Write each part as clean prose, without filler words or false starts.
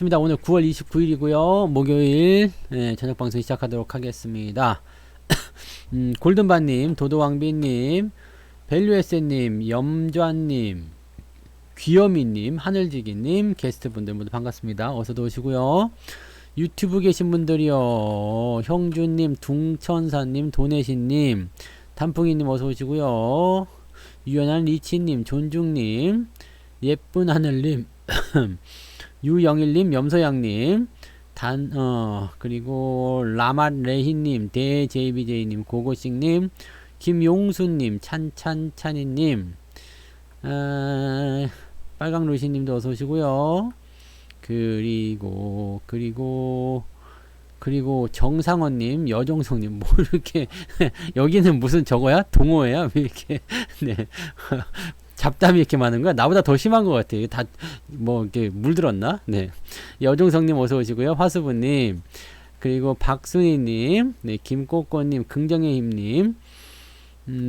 입니다. 오늘 9월 29일이고요. 목요일 저녁 방송 시작하도록 하겠습니다. 골든바님, 도도왕비님, 벨류에세님, 염좌님, 귀여미님, 하늘지기님, 게스트분들 모두 반갑습니다. 어서도 오시고요. 유튜브 계신 분들이요. 형주님, 둥천사님, 도내신님, 단풍이님 어서 오시고요. 유연한 리치님, 존중님, 예쁜 하늘님, 유영일님, 염서양님, 그리고 라맛레히님, 대제이비제이님, 고고식님, 김용수님, 찬찬찬이님, 빨강루시님도 어서오시고요. 그리고 정상원님, 여종성님, 뭐 이렇게 여기는 무슨 저거야? 동호회야? 왜 이렇게 네. 잡담이 이렇게 많은 거야? 나보다 더 심한 것 같아. 다, 뭐, 이렇게 물들었나? 네. 여종성님 어서오시고요. 화수부님, 그리고 박순희님, 네. 김꼬꼬님, 긍정의 힘님,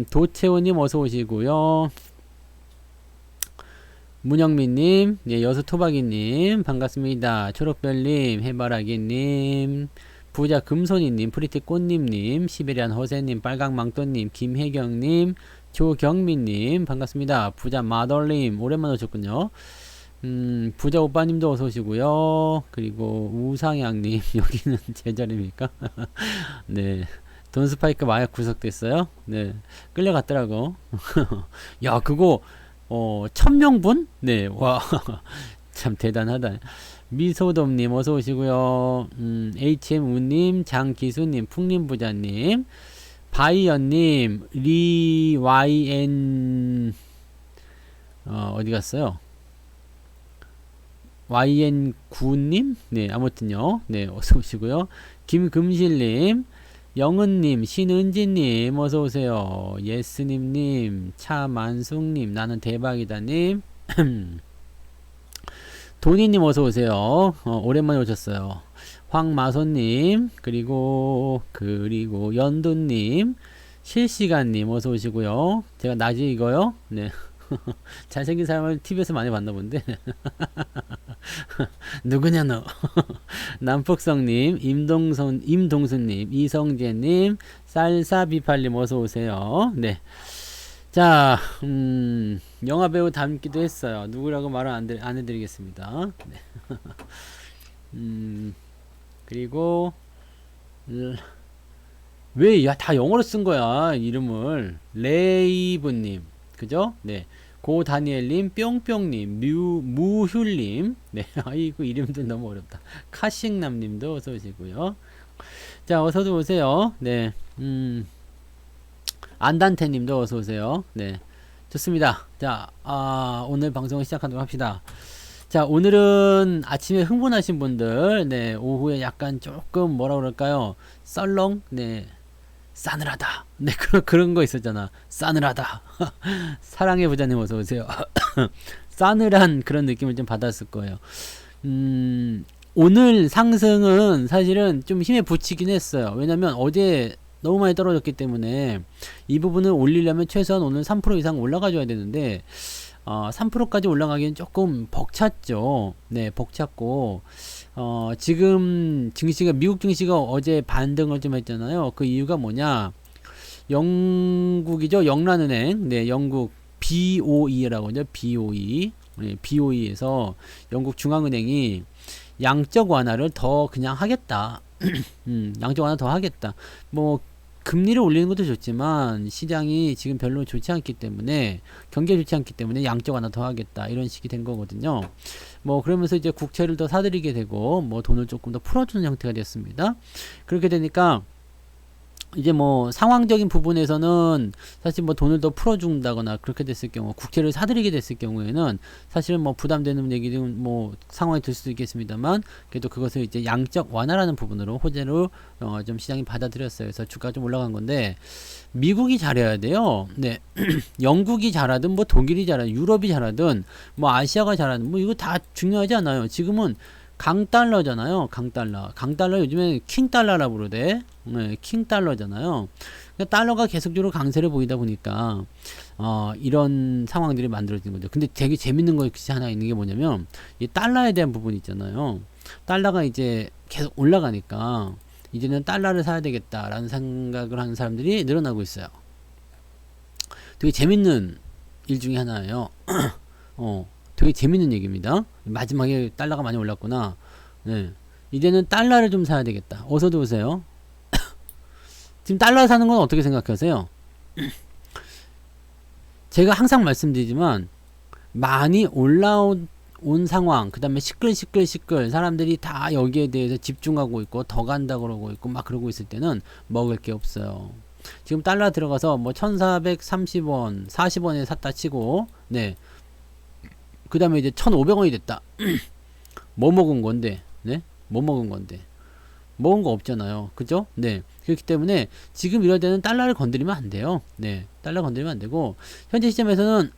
도채호님 어서오시고요. 문영민님, 네. 여수토박이님, 반갑습니다. 초록별님, 해바라기님, 부자 금손이님, 프리티꽃님님, 시베리안 허세님, 빨강망토님, 김혜경님, 조경민님 반갑습니다. 부자 마덜님 오랜만에 오셨군요. 부자 오빠님도 어서 오시고요. 그리고 우상향님 여기는 제 자리입니까? 네. 돈스파이크 마약 구속됐어요. 네. 끌려갔더라고. 야 그거 1000명분? 네. 와. 참 대단하다. 미소돔님 어서 오시고요. HM우님, 장기수님, 풍림부자님, 바이언님, 리YN 어디 갔어요? YN9님? 네, 아무튼요. 네, 어서 오시고요. 김금실님, 영은님, 신은지님, 어서 오세요. 예스님님, 차만숙님, 나는 대박이다님, 도니님 어서 오세요. 오랜만에 오셨어요. 황마손님, 그리고 연두님, 실시간님 어서 오시고요. 제가 낮이 이거요. 네. 잘생긴 사람을 TV에서 많이 봤나 본데. 누구냐 너. 남폭성님, 임동수님, 이성재님, 쌀사비팔님 어서 오세요. 네. 자, 영화배우 닮기도 했어요. 누구라고 말은 안 해드리겠습니다. 네. 그리고 왜 다 영어로 쓴 거야 이름을. 레이브님 그죠? 네. 고다니엘님, 뿅뿅님, 무휴님, 네. 아이고 이름도 너무 어렵다. 카식남님도 어서 오시고요. 자 어서도 오세요. 네. 안단테님도 어서 오세요. 네. 좋습니다. 자 오늘 방송을 시작하도록 합시다. 자 오늘은 아침에 흥분하신 분들, 네, 오후에 약간 조금 뭐라 그럴까요, 썰렁, 네, 싸늘하다, 네, 그런 거 있었잖아. 싸늘하다. 사랑의 부자님 어서 오세요. 싸늘한 그런 느낌을 좀 받았을 거예요. 오늘 상승은 사실은 좀 힘에 부치긴 했어요. 왜냐면 어제 너무 많이 떨어졌기 때문에 이 부분을 올리려면 최소한 오늘 3% 이상 올라가줘야 되는데 3%까지 올라가기엔 조금 벅찼죠. 네, 벅찼고, 지금 미국 증시가 어제 반등을 좀 했잖아요. 그 이유가 뭐냐? 영국이죠. 영란은행. 네, 영국 BOE라고 하죠. BOE. 네, BOE에서 영국 중앙은행이 양적 완화를 더 그냥 하겠다. 양적 완화 더 하겠다. 뭐, 금리를 올리는 것도 좋지만 시장이 지금 별로 좋지 않기 때문에, 경기가 좋지 않기 때문에 양적 완화 더 하겠다 이런 식이 된 거거든요. 뭐 그러면서 이제 국채를 더 사들이게 되고 뭐 돈을 조금 더 풀어주는 형태가 됐습니다. 그렇게 되니까 이제 뭐 상황적인 부분에서는 사실 뭐 돈을 더 풀어준다거나 그렇게 됐을 경우, 국채를 사들이게 됐을 경우에는 사실은 뭐 부담되는 얘기는 뭐 상황이 될 수도 있겠습니다만, 그래도 그것을 이제 양적 완화라는 부분으로 호재로 좀 시장이 받아들였어요. 그래서 주가가 좀 올라간 건데, 미국이 잘해야 돼요. 네. 영국이 잘하든 뭐 독일이 잘하든 유럽이 잘하든 뭐 아시아가 잘하든 뭐 이거 다 중요하지 않아요. 지금은 강달러잖아요. 강달러 요즘에 킹달러라 부르대. 네, 킹달러잖아요. 그러니까 달러가 계속적으로 강세를 보이다 보니까 이런 상황들이 만들어지는 거죠. 근데 되게 재밌는 것이 하나 있는 게 뭐냐면, 이 달러에 대한 부분이 있잖아요. 달러가 이제 계속 올라가니까 이제는 달러를 사야 되겠다라는 생각을 하는 사람들이 늘어나고 있어요. 되게 재밌는 일 중에 하나예요. 되게 재밌는 얘기입니다. 마지막에 달러가 많이 올랐구나. 네. 이제는 달러를 좀 사야 되겠다. 어서 들어오세요. 지금 달러 사는 건 어떻게 생각하세요? 제가 항상 말씀드리지만 많이 올라온 상황, 그 다음에 시끌 사람들이 다 여기에 대해서 집중하고 있고 더 간다 그러고 있고 막 그러고 있을 때는 먹을 게 없어요. 지금 달러 들어가서 뭐 1430원 40원에 샀다 치고, 네, 그 다음에 이제 1500원이 됐다. 뭐 먹은 건데, 네, 뭐 먹은 건데 먹은 거 없잖아요. 그죠? 네. 그렇기 때문에 지금 이럴 때는 달러를 건드리면 안 돼요. 네. 달러 건드리면 안 되고, 현재 시점에서는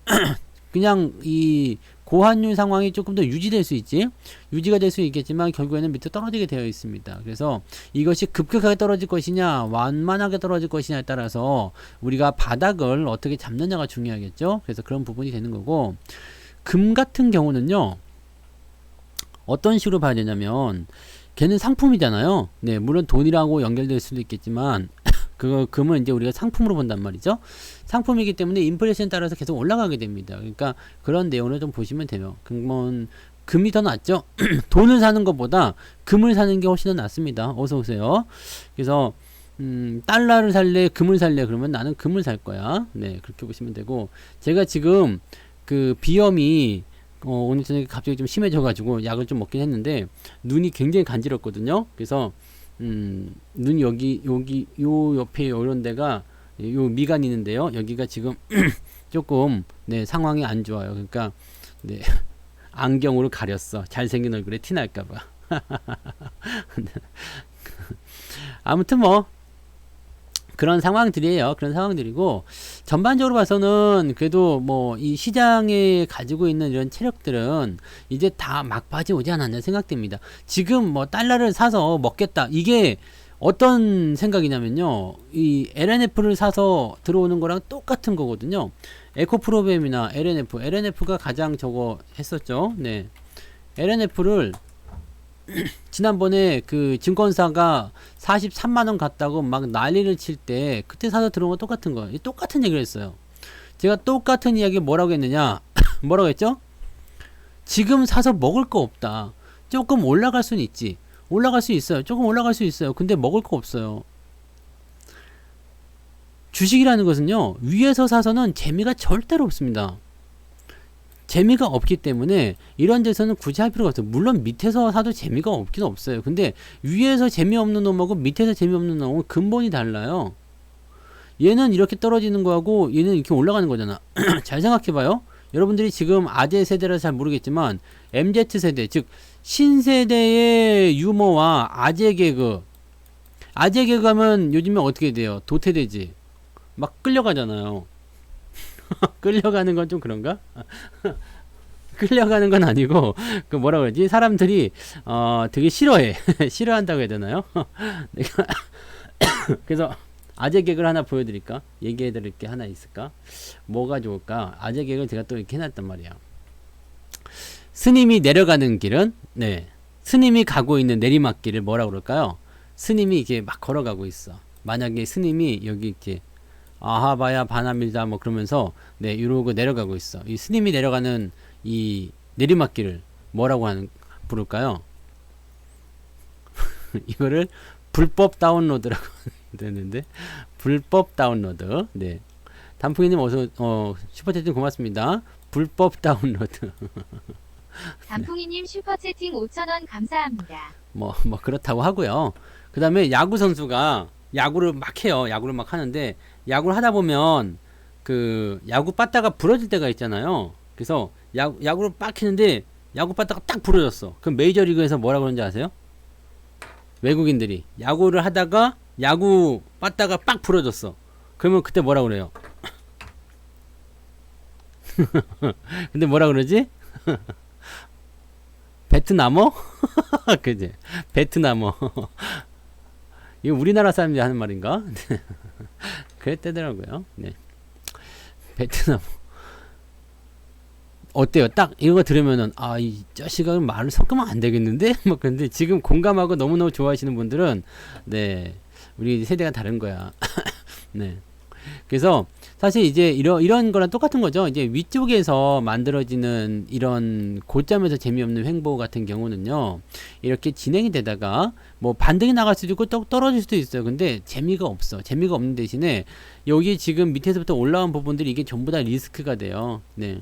그냥 이 고환율 상황이 조금 더 유지될 수 있지, 유지가 될 수 있겠지만 결국에는 밑으로 떨어지게 되어 있습니다. 그래서 이것이 급격하게 떨어질 것이냐 완만하게 떨어질 것이냐에 따라서 우리가 바닥을 어떻게 잡느냐가 중요하겠죠. 그래서 그런 부분이 되는 거고, 금 같은 경우는요 어떤 식으로 봐야 되냐면, 걔는 상품이잖아요. 네, 물론 돈이라고 연결될 수도 있겠지만 그 금은 이제 우리가 상품으로 본단 말이죠. 상품이기 때문에 인플레이션에 따라서 계속 올라가게 됩니다. 그러니까 그런 내용을 좀 보시면 돼요. 그러면 금이 더 낫죠. 돈을 사는 것보다 금을 사는 게 훨씬 더 낫습니다. 어서 오세요. 그래서 달러를 살래 금을 살래 그러면 나는 금을 살 거야. 네, 그렇게 보시면 되고, 제가 지금 그 비염이 오늘 저녁에 갑자기 좀 심해져가지고 약을 좀 먹긴 했는데 눈이 굉장히 간지럽거든요. 그래서 눈 여기 요 옆에 요런 데가 요 미간이 있는데요. 여기가 지금 조금 네 상황이 안 좋아요. 그러니까 네 안경으로 가렸어. 잘생긴 얼굴에 티 날까봐. 아무튼 뭐 그런 상황들이에요. 그런 상황들이고, 전반적으로 봐서는 그래도 뭐 이 시장에 가지고 있는 이런 체력들은 이제 다 막바지 오지 않았나 생각됩니다. 지금 뭐 달러를 사서 먹겠다, 이게 어떤 생각이냐면요, 이 LNF를 사서 들어오는 거랑 똑같은 거거든요. 에코프로비엠이나 LNF가 가장 저거 했었죠. 네, LNF를 지난번에 그 증권사가 43만원 갔다고 막 난리를 칠 때 그때 사서 들어온 거 똑같은 거예요. 똑같은 얘기를 했어요. 제가 똑같은 이야기 뭐라고 했느냐 뭐라고 했죠? 지금 사서 먹을 거 없다. 조금 올라갈 수는 있지, 올라갈 수 있어요. 조금 올라갈 수 있어요. 근데 먹을 거 없어요. 주식이라는 것은요, 위에서 사서는 재미가 절대로 없습니다. 재미가 없기 때문에 이런 데서는 굳이 할 필요가 없어요. 물론 밑에서 사도 재미가 없긴 없어요. 근데 위에서 재미없는 놈하고 밑에서 재미없는 놈은 근본이 달라요. 얘는 이렇게 떨어지는 거하고 얘는 이렇게 올라가는 거잖아. 잘 생각해봐요. 여러분들이 지금 아재 세대라서 잘 모르겠지만 MZ세대, 즉 신세대의 유머와 아재 개그 하면 요즘에 어떻게 돼요? 도태되지. 막 끌려가잖아요. 끌려가는 건 좀 그런가? 끌려가는 건 아니고, 그 뭐라 그러지? 사람들이 되게 싫어해. 싫어한다고 해야 되나요? 내가 그래서 아재 개그를 하나 보여드릴까? 얘기해드릴 게 하나 있을까? 뭐가 좋을까? 아재 개그를 제가 또 이렇게 해놨단 말이야. 스님이 내려가는 길은, 네, 스님이 가고 있는 내리막길을 뭐라 그럴까요? 스님이 이렇게 막 걸어가고 있어. 만약에 스님이 여기 이렇게 아하바야 바나밀다 뭐 그러면서 네 이러고 내려가고 있어. 이 스님이 내려가는 이 내리막길을 뭐라고 부를까요? 이거를 불법 다운로드라고 되는데, 불법 다운로드. 네, 단풍이님 어서 슈퍼채팅 고맙습니다. 불법 다운로드. 단풍이님 슈퍼채팅 5,000원 감사합니다. 뭐 그렇다고 하고요. 그 다음에 야구 선수가 야구를 막 해요. 야구를 막 하는데 야구를 하다 보면 그 야구 빠따가 부러질 때가 있잖아요. 그래서 야구를 빡 했는데 야구 빠따가 딱 부러졌어. 그럼 메이저리그에서 뭐라 그러는지 아세요? 외국인들이 야구를 하다가 야구 빠따가 빡 부러졌어. 그러면 그때 뭐라 그래요? 근데 뭐라 그러지? 베트남어? 그지? 베트남어. 이거 우리나라 사람들이 하는 말인가? 그랬대더라고요. 네. 베트남. 어때요? 딱 이거 들으면은 아, 이 자식아 말을 섞으면 안 되겠는데? 뭐 근데 지금 공감하고 너무너무 좋아하시는 분들은 네. 우리 세대가 다른 거야. 네. 그래서 사실 이제 이런 거랑 똑같은 거죠. 이제 위쪽에서 만들어지는 이런 고점에서 재미없는 횡보 같은 경우는요. 이렇게 진행이 되다가 뭐 반등이 나갈 수도 있고 또 떨어질 수도 있어요. 근데 재미가 없어. 재미가 없는 대신에 여기 지금 밑에서부터 올라온 부분들이 이게 전부 다 리스크가 돼요. 네.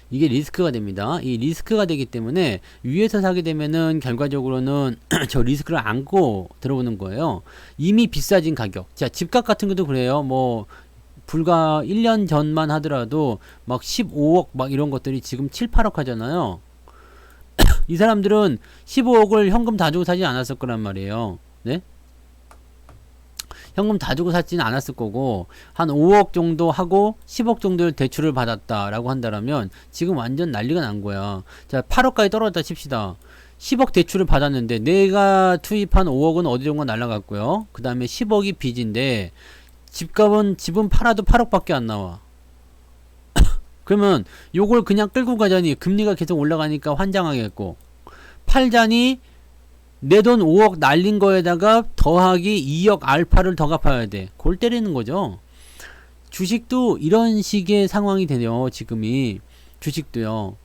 이게 리스크가 됩니다. 이 리스크가 되기 때문에 위에서 사게 되면은 결과적으로는 저 리스크를 안고 들어오는 거예요. 이미 비싸진 가격. 자, 집값 같은 것도 그래요. 뭐 불과 1년 전만 하더라도 막 15억 막 이런 것들이 지금 7, 8억 하잖아요. 이 사람들은 15억을 현금 다 주고 사지 않았을 거란 말이에요. 네? 현금 다 주고 샀지는 않았을 거고 한 5억 정도 하고 10억 정도를 대출을 받았다라고 한다라면 지금 완전 난리가 난 거야. 자, 8억까지 떨어졌다 칩시다. 10억 대출을 받았는데 내가 투입한 5억은 어디 정도 날라갔고요. 그 다음에 10억이 빚인데 집은 팔아도 8억밖에 안 나와. 그러면 요걸 그냥 끌고 가자니 금리가 계속 올라가니까 환장하겠고, 팔자니 내 돈 5억 날린 거에다가 더하기 2억 알파를 더 갚아야 돼. 골 때리는 거죠. 주식도 이런 식의 상황이 되네요. 지금이 주식도요.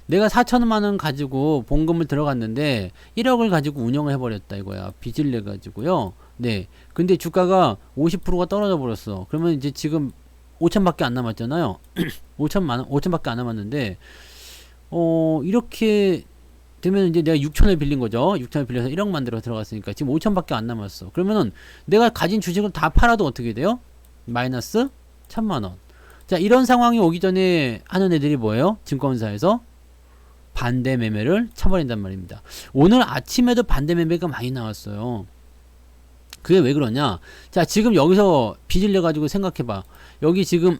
내가 4천만 원 가지고 본금을 들어갔는데 1억을 가지고 운영을 해버렸다 이거야. 빚을 내 가지고요. 네. 근데 주가가 50%가 떨어져 버렸어. 그러면 이제 지금 5천밖에 안 남았잖아요. 5천밖에 안 남았는데 이렇게 되면 이제 내가 6천을 빌린 거죠. 6천을 빌려서 1억 만들어 들어갔으니까 지금 5천밖에 안 남았어. 그러면은 내가 가진 주식을 다 팔아도 어떻게 돼요? 마이너스 1,000만 원. 자, 이런 상황이 오기 전에 하는 애들이 뭐예요? 증권사에서 반대 매매를 쳐버린단 말입니다. 오늘 아침에도 반대 매매가 많이 나왔어요. 그게 왜 그러냐? 자, 지금 여기서 빚을 내 가지고 생각해봐. 여기 지금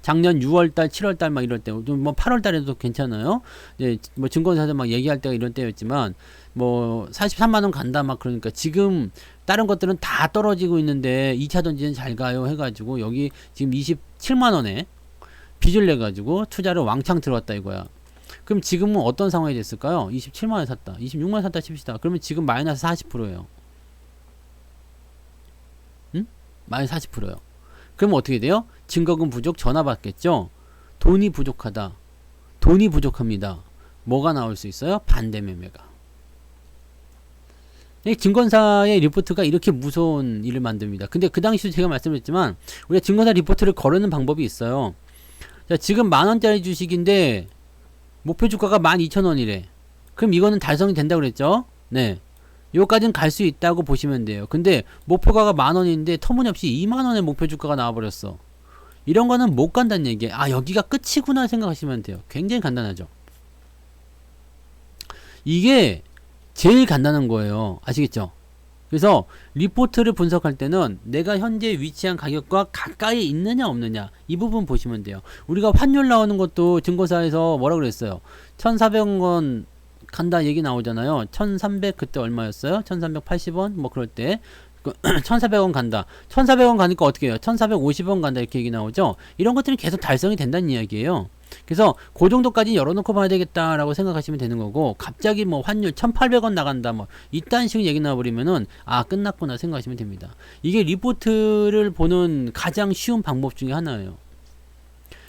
작년 6월달, 7월달 막 이럴 때, 뭐 8월달에도 괜찮아요. 네, 뭐 증권사에서 막 얘기할 때가 이런 때였지만, 뭐 43만 원 간다 막 그러니까 지금 다른 것들은 다 떨어지고 있는데 2차 전지는 잘 가요 해가지고 여기 지금 27만 원에 빚을 내 가지고 투자를 왕창 들어왔다 이거야. 그럼 지금은 어떤 상황이 됐을까요? 27만 원에 샀다, 26만 원에 샀다 칩시다. 그러면 지금 마이너스 40%예요. 응? 마이너스 40%예요. 그럼 어떻게 돼요? 증거금 부족, 전화 받겠죠? 돈이 부족하다. 돈이 부족합니다. 뭐가 나올 수 있어요? 반대 매매가. 증권사의 리포트가 이렇게 무서운 일을 만듭니다. 근데 그 당시도 제가 말씀드렸지만 우리가 증권사 리포트를 거르는 방법이 있어요. 자, 지금 만원짜리 주식인데 목표 주가가 12,000원이래. 그럼 이거는 달성이 된다고 그랬죠? 네. 요까지는 갈 수 있다고 보시면 돼요. 근데 목표가가 만원인데 터무니없이 2만원의 목표 주가가 나와버렸어. 이런 거는 못 간다는 얘기예요. 아, 여기가 끝이구나 생각하시면 돼요. 굉장히 간단하죠. 이게 제일 간단한 거예요. 아시겠죠? 그래서 리포트를 분석할 때는 내가 현재 위치한 가격과 가까이 있느냐 없느냐 이 부분 보시면 돼요. 우리가 환율 나오는 것도 증권사에서 뭐라 그랬어요? 1,400원 간다 얘기 나오잖아요. 1,300 그때 얼마였어요? 1,380원 뭐 그럴 때 1,400원 간다. 1,400원 가니까 어떻게 해요? 1,450원 간다 이렇게 얘기 나오죠. 이런 것들은 계속 달성이 된다는 이야기예요. 그래서 그 정도까지 열어놓고 봐야 되겠다라고 생각하시면 되는 거고, 갑자기 뭐 환율 1,800원 나간다 뭐 이딴 식으로 얘기 나와버리면은 아, 끝났구나 생각하시면 됩니다. 이게 리포트를 보는 가장 쉬운 방법 중에 하나예요.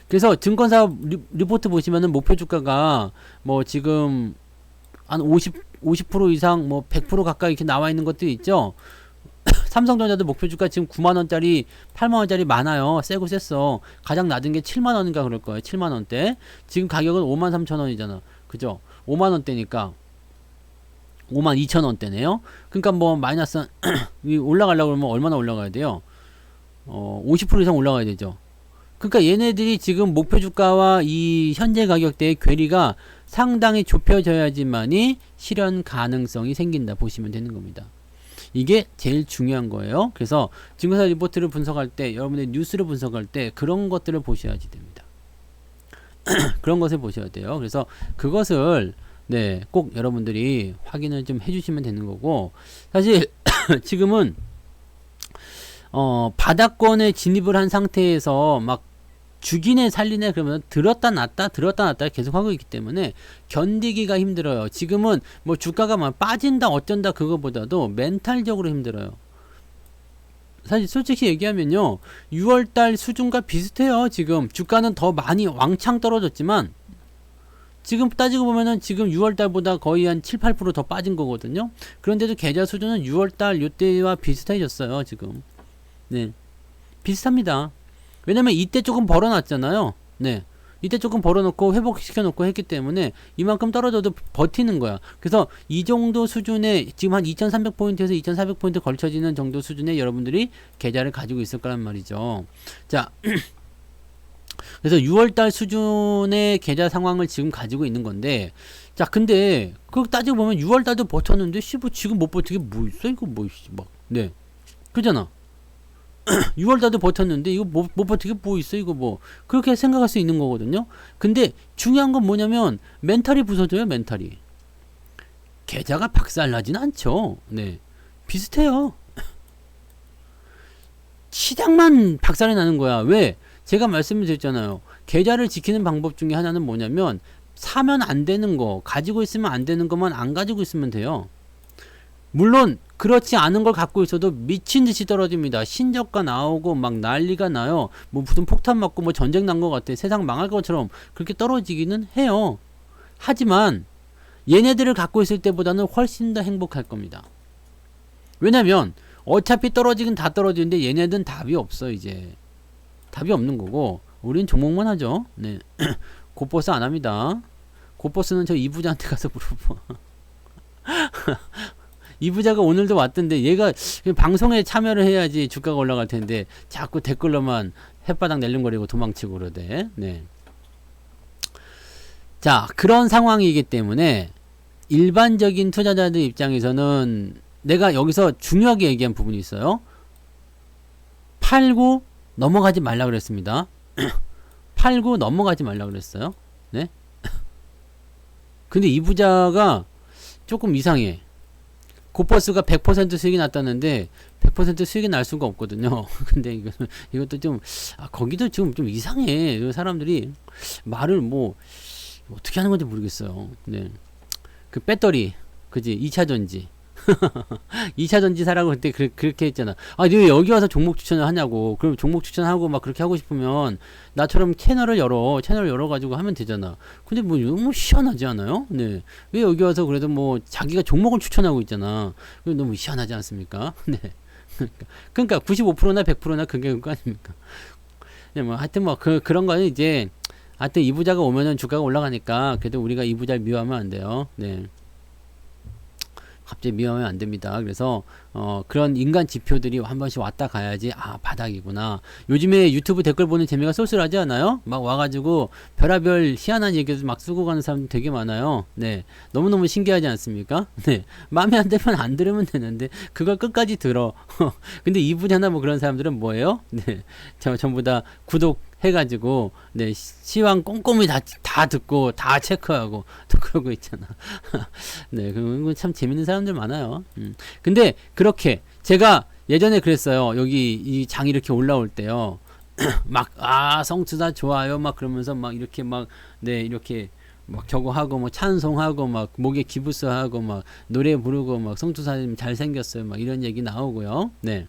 그래서 증권사 리포트 보시면은 목표 주가가 뭐 지금 한 50% 이상 뭐 100% 가까이 이렇게 나와 있는 것도 있죠. 삼성전자도 목표 주가 지금 9만원짜리 8만원짜리 많아요. 세고 셌어. 가장 낮은 게 7만원인가 그럴 거예요. 7만원대. 지금 가격은 53,000원이잖아. 그죠? 5만원대니까 52,000원대네요. 그러니까 뭐 마이너스 올라가려고 그러면 얼마나 올라가야 돼요? 50% 이상 올라가야 되죠. 그러니까 얘네들이 지금 목표 주가와 이 현재 가격대의 괴리가 상당히 좁혀져야지만이 실현 가능성이 생긴다 보시면 되는 겁니다. 이게 제일 중요한 거예요. 그래서 증권사 리포트를 분석할 때, 여러분의 뉴스를 분석할 때 그런 것들을 보셔야지 됩니다. 그런 것을 보셔야 돼요. 그래서 그것을 네, 꼭 여러분들이 확인을 좀 해주시면 되는 거고, 사실 지금은 바닥권에 진입을 한 상태에서 막 죽이네 살리네 그러면 들었다 놨다 계속 하고 있기 때문에 견디기가 힘들어요. 지금은 뭐 주가가 막 빠진다 어쩐다 그거보다도 멘탈적으로 힘들어요. 사실 솔직히 얘기하면요 6월달 수준과 비슷해요. 지금 주가는 더 많이 왕창 떨어졌지만 지금 따지고 보면은 지금 6월달보다 거의 한 7, 8%더 빠진 거거든요. 그런데도 계좌 수준은 6월달 요때와 비슷해졌어요. 지금 네 비슷합니다. 왜냐면 이때 조금 벌어놨잖아요. 네 이때 조금 벌어놓고 회복시켜놓고 했기 때문에 이만큼 떨어져도 버티는 거야. 그래서 이 정도 수준에 지금 한 2300포인트에서 2400포인트 걸쳐지는 정도 수준에 여러분들이 계좌를 가지고 있을 거란 말이죠. 자 그래서 6월달 수준의 계좌 상황을 지금 가지고 있는 건데 자 근데 그거 따지고 보면 6월달도 버텼는데 뭐 지금 못 버티게 뭐 있어 이거 뭐 막 네 그잖아. 6월달도 버텼는데 이거 못 버티게 뭐 있어 이거 뭐 그렇게 생각할 수 있는 거거든요. 근데 중요한 건 뭐냐면 멘탈이 부서져요. 멘탈이 계좌가 박살나진 않죠. 네 비슷해요. 시장만 박살이 나는 거야. 왜? 제가 말씀을 드렸잖아요. 계좌를 지키는 방법 중에 하나는 뭐냐면 사면 안 되는 거 가지고 있으면 안 되는 것만 안 가지고 있으면 돼요. 물론 그렇지 않은 걸 갖고 있어도 미친 듯이 떨어집니다. 신저가 나오고 막 난리가 나요. 뭐 무슨 폭탄 맞고 뭐 전쟁 난 것 같아. 세상 망할 것처럼 그렇게 떨어지기는 해요. 하지만 얘네들을 갖고 있을 때보다는 훨씬 더 행복할 겁니다. 왜냐면 어차피 떨어지긴 다 떨어지는데 얘네들은 답이 없어. 이제 답이 없는 거고 우린 종목만 하죠. 네 고버스 안 합니다. 고버스는 저 이부자한테 가서 물어봐. 이부자가 오늘도 왔던데 얘가 방송에 참여를 해야지 주가가 올라갈 텐데 자꾸 댓글로만 햇바닥 낼름거리고 도망치고 그러대. 네. 자 그런 상황이기 때문에 일반적인 투자자들 입장에서는 내가 여기서 중요하게 얘기한 부분이 있어요. 팔고 넘어가지 말라 그랬습니다. 팔고 넘어가지 말라 그랬어요. 네? 근데 이 부자가 조금 이상해. 고버스가 100% 수익이 났다는데 100% 수익이 날 수가 없거든요. 근데 이것도 좀 거기도 좀 이상해. 사람들이 말을 뭐 어떻게 하는 건지 모르겠어요. 네. 그 배터리 그지 2차 전지 2차 전지 사라고 그때 그렇게 했잖아. 아, 너 여기 와서 종목 추천을 하냐고. 그럼 종목 추천하고 막 그렇게 하고 싶으면 나처럼 채널을 열어가지고 하면 되잖아. 근데 뭐 너무 희한하지 않아요? 네. 왜 여기 와서 그래도 뭐 자기가 종목을 추천하고 있잖아. 그게 너무 희한하지 않습니까? 네. 그러니까 95%나 100%나 그게 그거 아닙니까? 네, 뭐 하여튼 뭐 그런 거는 이제 하여튼 이 부자가 오면은 주가가 올라가니까 그래도 우리가 이 부자를 미워하면 안 돼요. 네. 갑자기 미워하면 안 됩니다. 그래서 그런 인간 지표들이 한 번씩 왔다 가야지 바닥이구나. 요즘에 유튜브 댓글 보는 재미가 쏠쏠하지 않아요? 막 와가지고 별의별 희한한 얘기도 막 쓰고 가는 사람들 되게 많아요. 네, 너무너무 신기하지 않습니까? 네, 마음에 안 들면 안 들으면 되는데 그걸 끝까지 들어. 근데 이분이나 뭐 그런 사람들은 뭐예요? 네, 전부 다 구독 해가지고 네 시황 꼼꼼히 다 듣고 다 체크하고 또 그러고 있잖아. 네, 그건 참 재밌는 사람들 많아요. 근데 그렇게 제가 예전에 그랬어요. 여기 이 장 이렇게 올라올 때요. 막 성투다 좋아요 막 그러면서 막 이렇게 막 네 이렇게 막 저거 하고 뭐 찬송하고 막 목에 기부스하고 막 노래 부르고 막 성투사님 잘생겼어요 막 이런 얘기 나오고요. 네.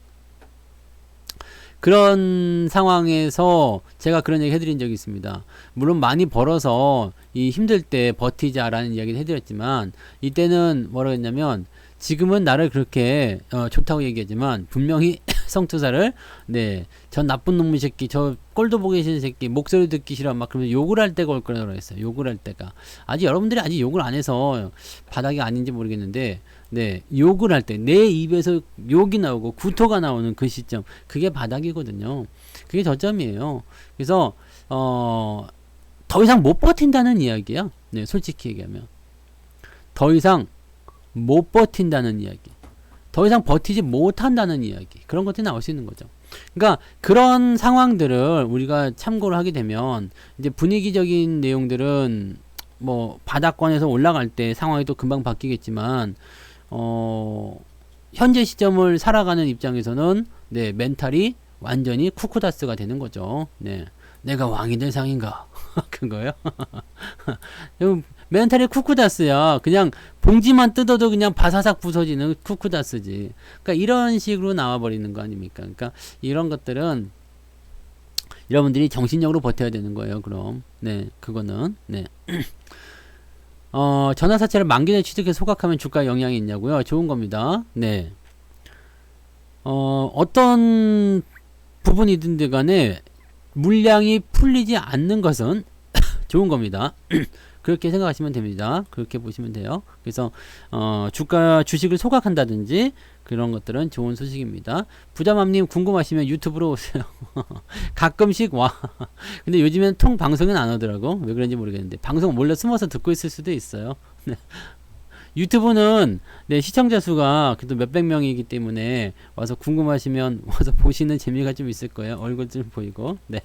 그런 상황에서 제가 그런 얘기 해드린 적이 있습니다. 물론 많이 벌어서 이 힘들 때 버티자라는 이야기를 해드렸지만 이때는 뭐라고 했냐면 지금은 나를 그렇게 좋다고 얘기하지만 분명히 성투사를 네, 저 나쁜 놈의 새끼 저 꼴도 보기 싫은 새끼 목소리 듣기 싫어 막 그러면서 욕을 할 때가 올 거라고 했어요. 욕을 할 때가 여러분들이 아직 욕을 안 해서 바닥이 아닌지 모르겠는데 네, 욕을 할 때 내 입에서 욕이 나오고 구토가 나오는 그 시점 그게 바닥이거든요. 그게 저점이에요. 그래서 더 이상 못 버틴다는 이야기야. 네, 솔직히 얘기하면 더 이상 못 버틴다는 이야기, 더 이상 버티지 못한다는 이야기, 그런 것들이 나올 수 있는 거죠. 그러니까 그런 상황들을 우리가 참고를 하게 되면 이제 분위기적인 내용들은 뭐 바닥권에서 올라갈 때 상황이 또 금방 바뀌겠지만 현재 시점을 살아가는 입장에서는 네, 멘탈이 완전히 쿠쿠다스가 되는 거죠. 네. 내가 왕이 될 상인가? 그거요? 멘탈이 쿠쿠다스야. 그냥 봉지만 뜯어도 그냥 바사삭 부서지는 쿠쿠다스지. 그러니까 이런 식으로 나와버리는 거 아닙니까? 그러니까 이런 것들은 여러분들이 정신력으로 버텨야 되는 거예요. 그럼 네, 그거는 네. 전환사채를 만기내 취득해서 소각하면 주가에 영향이 있냐고요? 좋은 겁니다. 네. 어떤 부분이든 간에 물량이 풀리지 않는 것은 좋은 겁니다. 그렇게 생각하시면 됩니다. 그렇게 보시면 돼요. 그래서 주식을 소각한다든지 그런 것들은 좋은 소식입니다. 부자맘님 궁금하시면 유튜브로 오세요. 가끔씩 와. 근데 요즘엔 통 방송은 안 오더라고. 왜 그런지 모르겠는데 방송 몰래 숨어서 듣고 있을 수도 있어요. 네. 유튜브는 네, 시청자 수가 그래도 몇백 명이기 때문에 와서 궁금하시면 와서 보시는 재미가 좀 있을 거예요. 얼굴 좀 보이고. 네.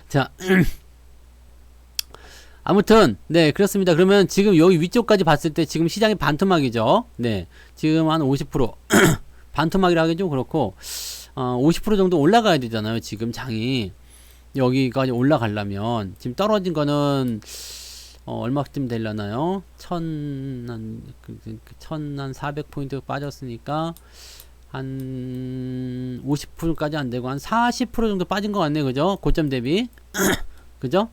자. 아무튼 네, 그렇습니다. 그러면 지금 여기 위쪽까지 봤을 때 지금 시장이 반토막이죠. 네, 지금 한 50% 반토막이라 하기 좀 그렇고 50% 정도 올라가야 되잖아요. 지금 장이 여기까지 올라가려면 지금 떨어진 거는 얼마쯤 되려나요? 1400포인트 빠졌으니까 한 50%까지 안 되고 한 40% 정도 빠진 것 같네요. 그죠? 고점 대비. 그죠?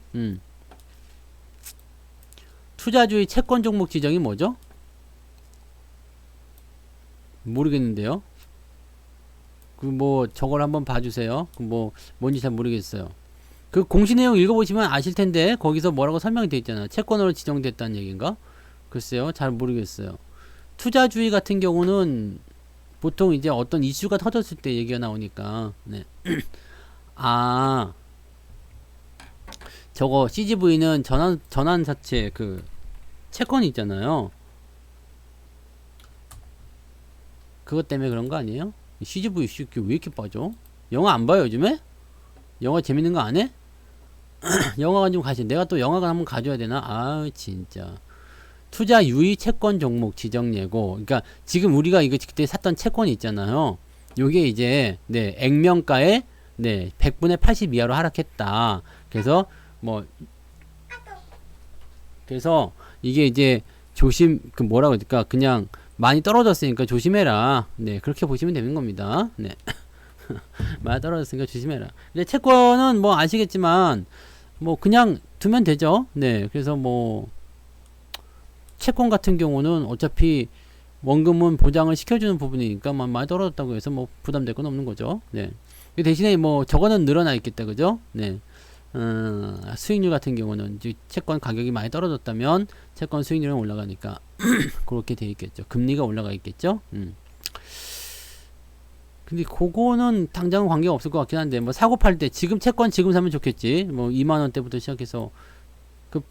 투자주의 채권 종목 지정이 뭐죠? 모르겠는데요. 그 뭐 저걸 한번 봐주세요. 그 뭐 뭔지 잘 모르겠어요. 그 공시 내용 읽어보시면 아실 텐데 거기서 뭐라고 설명이 되어 있잖아요. 채권으로 지정됐다는 얘기인가? 글쎄요, 잘 모르겠어요. 투자주의 같은 경우는 보통 이제 어떤 이슈가 터졌을 때 얘기가 나오니까. 네. 아. 저거 CGV는 전환사채 그 채권이 있잖아요. 그것 때문에 그런 거 아니에요? CGV 이슈 왜 이렇게 빠져? 영화 안 봐요 요즘에? 영화 재밌는 거 안 해? 영화관 좀 가시. 내가 또 영화관 한번 가줘야 되나? 아 진짜. 투자 유의 채권 종목 지정 예고. 그러니까 지금 우리가 이거 그때 샀던 채권이 있잖아요. 요게 이제 네 액면가에 네 100분의 80 이하로 하락했다. 그래서 그래서 이게 이제 그 뭐라고 할까 그냥 많이 떨어졌으니까 조심해라. 네, 그렇게 보시면 되는 겁니다. 네. 많이 떨어졌으니까 조심해라. 근데 채권은 뭐 아시겠지만 뭐 그냥 두면 되죠. 네. 그래서 뭐 채권 같은 경우는 어차피 원금은 보장을 시켜주는 부분이니까 많이 떨어졌다고 해서 뭐 부담될 건 없는 거죠. 네. 대신에 뭐 저거는 늘어나 있겠다. 그죠? 네. 수익률 같은 경우는 이제 채권 가격이 많이 떨어졌다면 채권 수익률은 올라가니까 그렇게 돼 있겠죠. 금리가 올라가 있겠죠. 근데 그거는 당장은 관계가 없을 것 같긴 한데 뭐 사고 팔 때 지금 채권 지금 사면 좋겠지. 뭐 2만 원대부터 시작해서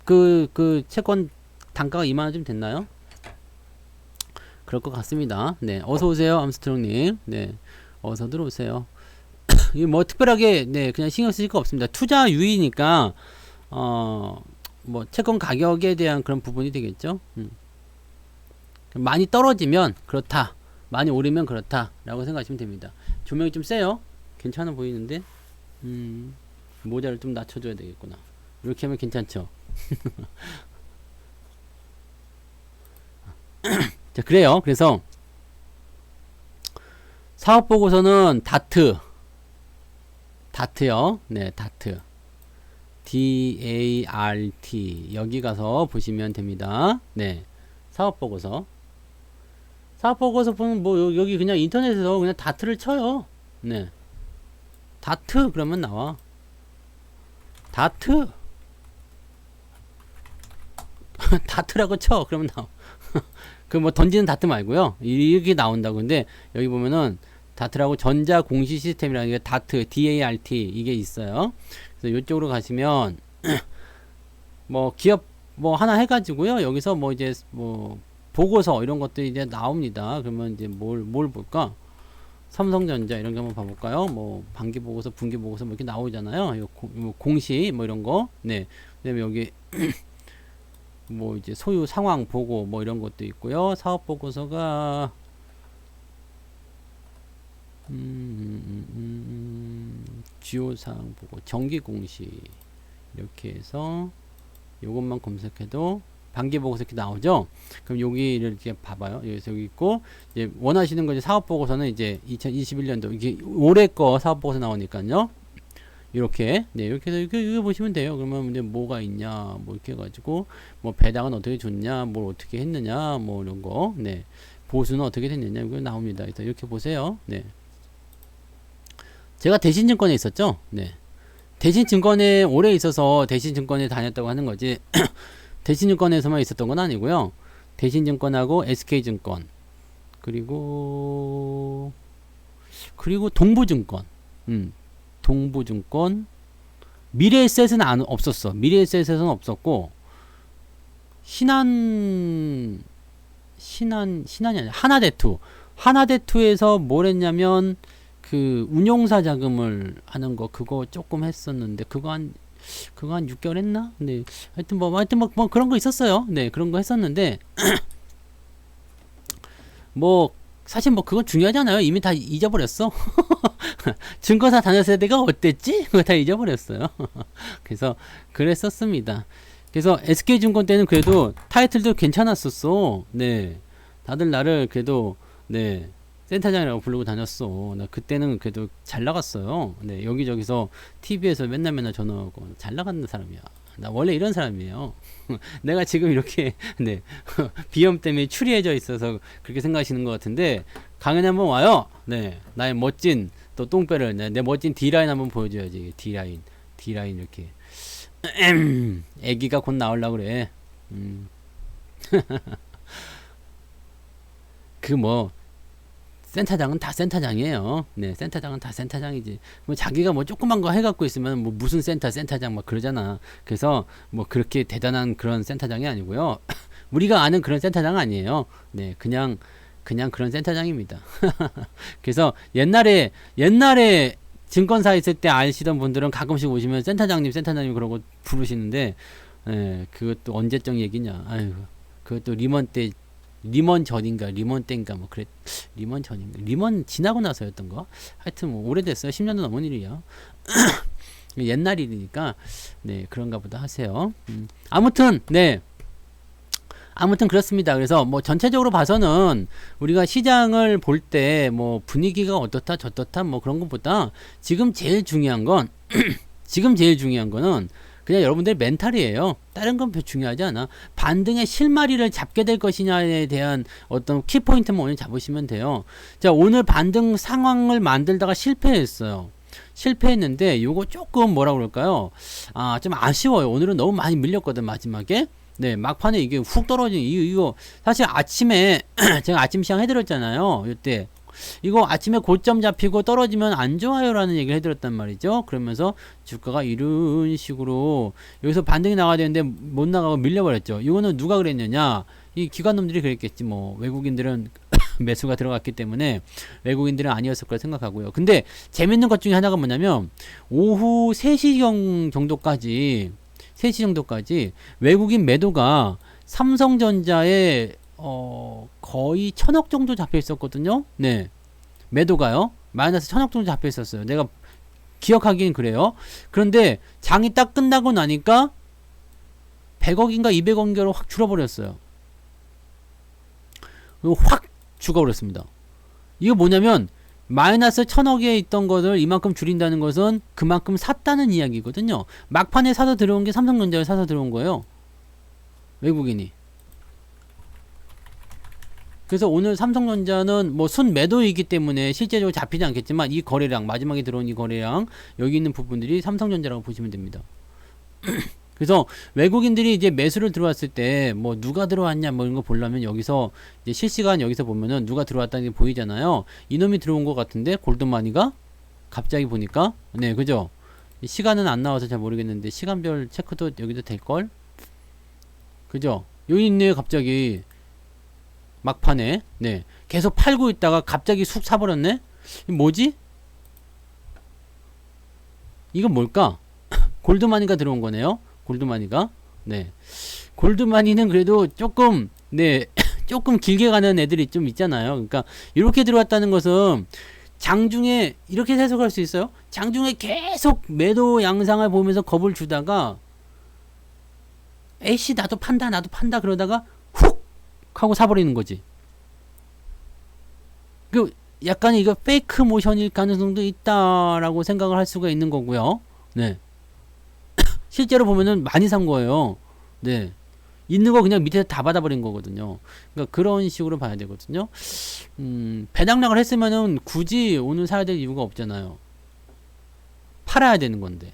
그 채권 단가가 2만 원쯤 됐나요? 그럴 것 같습니다. 네, 어서 오세요, 암스트롱님. 네, 어서 들어오세요. 이게 뭐 특별하게 네 그냥 신경 쓰실 거 없습니다. 투자 유의니까 뭐 채권 가격에 대한 그런 부분이 되겠죠. 많이 떨어지면 그렇다, 많이 오르면 그렇다 라고 생각하시면 됩니다. 조명이 좀 세요. 괜찮아 보이는데 모자를 좀 낮춰줘야 되겠구나. 이렇게 하면 괜찮죠. 자, 그래요. 그래서 사업보고서는 다트요. 네, 다트. DART. 여기 가서 보시면 됩니다. 네. 사업보고서. 사업보고서 보면 뭐 여기 그냥 인터넷에서 그냥 다트를 쳐요. 네. 다트 그러면 나와. 다트. 다트라고 쳐. 그러면 나와. 그 뭐 던지는 다트 말고요. 이렇게 나온다고. 근데 여기 보면은 다트라고 전자 공시 시스템이라는 게 다트 DART 이게 있어요. 그래서 이쪽으로 가시면 뭐 기업 뭐 하나 해가지고요. 여기서 뭐 이제 뭐 보고서 이런 것들이 이제 나옵니다. 그러면 이제 뭘 볼까? 삼성전자 이런 거 한번 봐볼까요? 뭐 반기 보고서, 분기 보고서 뭐 이렇게 나오잖아요. 공시 뭐 이런 거. 네. 그다음에 여기 뭐 이제 소유 상황 보고 뭐 이런 것도 있고요. 사업 보고서가 주요 사항 보고 정기 공시 이렇게 해서 요것만 검색해도 반기 보고서 이렇게 나오죠. 그럼 여기를 이렇게 봐봐요. 여기서 여기 있고 이제 원하시는 거 이제 사업 보고서는 이제 2021년도 이게 올해 거 사업 보고서 나오니까요. 이렇게 네 이렇게 해서 이거 보시면 돼요. 그러면 이제 뭐가 있냐 뭐 이렇게 해가지고 뭐 배당은 어떻게 줬냐 뭘 어떻게 했느냐 뭐 이런 거 네 보수는 어떻게 됐느냐 이거 나옵니다. 그래서 이렇게 보세요. 네 제가 대신증권에 있었죠. 네 대신증권에 오래 있어서 대신증권에 다녔다고 하는 거지 대신증권에서만 있었던 건 아니고요. 대신증권하고 SK증권 그리고 동부증권 동부증권 미래에셋은 없었어. 미래에셋은 없었고 신한이 아니라 하나대투에서 뭘 했냐면 그 운용사 자금을 하는 거 그거 조금 했었는데 그거 한 6개월 했나? 네. 하여튼 뭐 그런 거 있었어요. 네. 그런 거 했었는데 뭐 사실 뭐 그건 중요하지 않아요. 이미 다 잊어버렸어. 증권사 다녔을 때가 어땠지? 그거 다 잊어버렸어요. 그래서 그랬었습니다. 그래서 SK증권 때는 그래도 타이틀도 괜찮았었어. 네. 다들 나를 그래도 네. 센터장이라고 부르고 다녔어. 나 그때는 그래도 잘 나갔어요. 네, 여기저기서 TV에서 맨날 전화하고 잘 나가는 사람이야. 나 원래 이런 사람이에요. 내가 지금 이렇게 네 비염 때문에 추리해져 있어서 그렇게 생각하시는 것 같은데 강연에 한번 와요. 네, 나의 멋진 또 똥배를 내 멋진 D라인 한번 보여줘야지. D라인 이렇게. 애기가 곧 나오려고 그래. 그 뭐. 센터장은 다 센터장이에요. 네, 센터장은 다 센터장이지. 뭐 자기가 뭐 조그만 거 해갖고 있으면 뭐 무슨 센터장 막 그러잖아. 그래서 뭐 그렇게 대단한 그런 센터장이 아니고요. 우리가 아는 그런 센터장 아니에요. 네, 그냥 그런 센터장입니다. 그래서 옛날에 증권사 있을 때 아시던 분들은 가끔씩 오시면 센터장님 그러고 부르시는데, 그것도 언제적 얘기냐. 아유, 그것도 리먼 전인가 뭐 그랬 리먼 전인가 리먼 지나고 나서였던 거 하여튼 뭐 오래됐어요. 10년도 넘은 일이야. 옛날 일이니까 네 그런가 보다 하세요. 아무튼 그렇습니다. 그래서 뭐 전체적으로 봐서는 우리가 시장을 볼 때 뭐 분위기가 어떻다 저떻다 뭐 그런 것보다 지금 제일 중요한 거는 그냥 여러분들의 멘탈이에요. 다른 건 별 중요하지 않아. 반등의 실마리를 잡게 될 것이냐에 대한 어떤 키포인트만 오늘 잡으시면 돼요. 자, 오늘 반등 상황을 만들다가 실패했는데 요거 조금 뭐라 그럴까요? 좀 아쉬워요. 오늘은 너무 많이 밀렸거든 마지막에. 네, 막판에 이게 훅 떨어진 이거 사실 아침에 제가 아침 시장 해드렸잖아요. 이때 이거 아침에 고점 잡히고 떨어지면 안 좋아요라는 얘기를 해드렸단 말이죠. 그러면서 주가가 이런 식으로 여기서 반등이 나가야 되는데 못 나가고 밀려버렸죠. 이거는 누가 그랬느냐? 이 기관놈들이 그랬겠지. 뭐 외국인들은 매수가 들어갔기 때문에 외국인들은 아니었을 거라 생각하고요. 근데 재밌는 것 중에 하나가 뭐냐면 오후 3시 정도까지 외국인 매도가 삼성전자에 거의 1000억 정도 잡혀 있었거든요. 네. 매도가요. 마이너스 1000억 정도 잡혀 있었어요. 내가 기억하기엔 그래요. 그런데 장이 딱 끝나고 나니까 100억인가 200억인가로 확 줄어버렸어요. 확 죽어버렸습니다. 이거 뭐냐면 마이너스 1000억에 있던 것을 이만큼 줄인다는 것은 그만큼 샀다는 이야기거든요. 막판에 사서 들어온 게 삼성전자를 사서 들어온 거예요. 외국인이. 그래서 오늘 삼성전자는 뭐 순매도이기 때문에 실제적으로 잡히지 않겠지만 이 거래량, 마지막에 들어온 이 거래량, 여기 있는 부분들이 삼성전자라고 보시면 됩니다. 그래서 외국인들이 이제 매수를 들어왔을 때 뭐 누가 들어왔냐 뭐 이런 거 보려면 여기서 이제 실시간 여기서 보면은 누가 들어왔다는 게 보이잖아요. 이놈이 들어온 것 같은데 골드마니가 갑자기 보니까 네 그죠? 시간은 안 나와서 잘 모르겠는데 시간별 체크도 여기도 될걸? 그죠? 여기 있네요 갑자기 막판에 네 계속 팔고 있다가 갑자기 쑥 사버렸네? 뭐지? 이건 뭘까? 골드마니가 들어온 거네요. 골드마니가 네 골드마니는 그래도 조금 네 조금 길게 가는 애들이 좀 있잖아요. 그러니까 이렇게 들어왔다는 것은 장중에 이렇게 해석할 수 있어요. 장중에 계속 매도 양상을 보면서 겁을 주다가 에이씨 나도 판다 그러다가 훅 하고 사버리는 거지. 그 약간 이거 페이크 모션일 가능성도 있다라고 생각을 할 수가 있는 거고요. 네. 실제로 보면은 많이 산 거예요. 네. 있는 거 그냥 밑에서 다 받아버린 거거든요. 그러니까 그런 식으로 봐야 되거든요. 배당락을 했으면은 굳이 오늘 사야 될 이유가 없잖아요. 팔아야 되는 건데.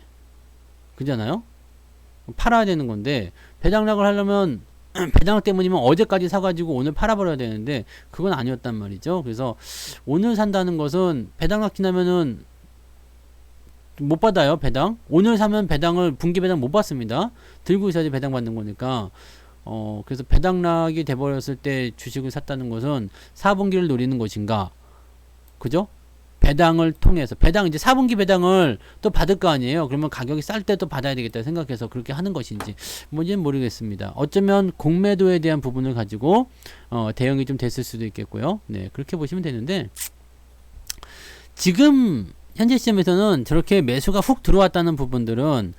그잖아요? 팔아야 되는 건데, 배당락을 하려면, 배당락 때문이면 어제까지 사가지고 오늘 팔아버려야 되는데, 그건 아니었단 말이죠. 그래서 오늘 산다는 것은 배당락 지나면은 못 받아요, 배당. 오늘 사면 배당을, 분기 배당 못 받습니다. 들고 있어야지 배당 받는 거니까. 그래서 배당락이 돼버렸을 때 주식을 샀다는 것은 4분기를 노리는 것인가? 그죠? 배당을 통해서. 배당, 이제 4분기 배당을 또 받을 거 아니에요? 그러면 가격이 쌀 때 또 받아야 되겠다 생각해서 그렇게 하는 것인지, 뭔지는 모르겠습니다. 어쩌면 공매도에 대한 부분을 가지고, 대응이 좀 됐을 수도 있겠고요. 네, 그렇게 보시면 되는데, 지금, 현재 시점에서는 저렇게 매수가 훅 들어왔다는 부분들은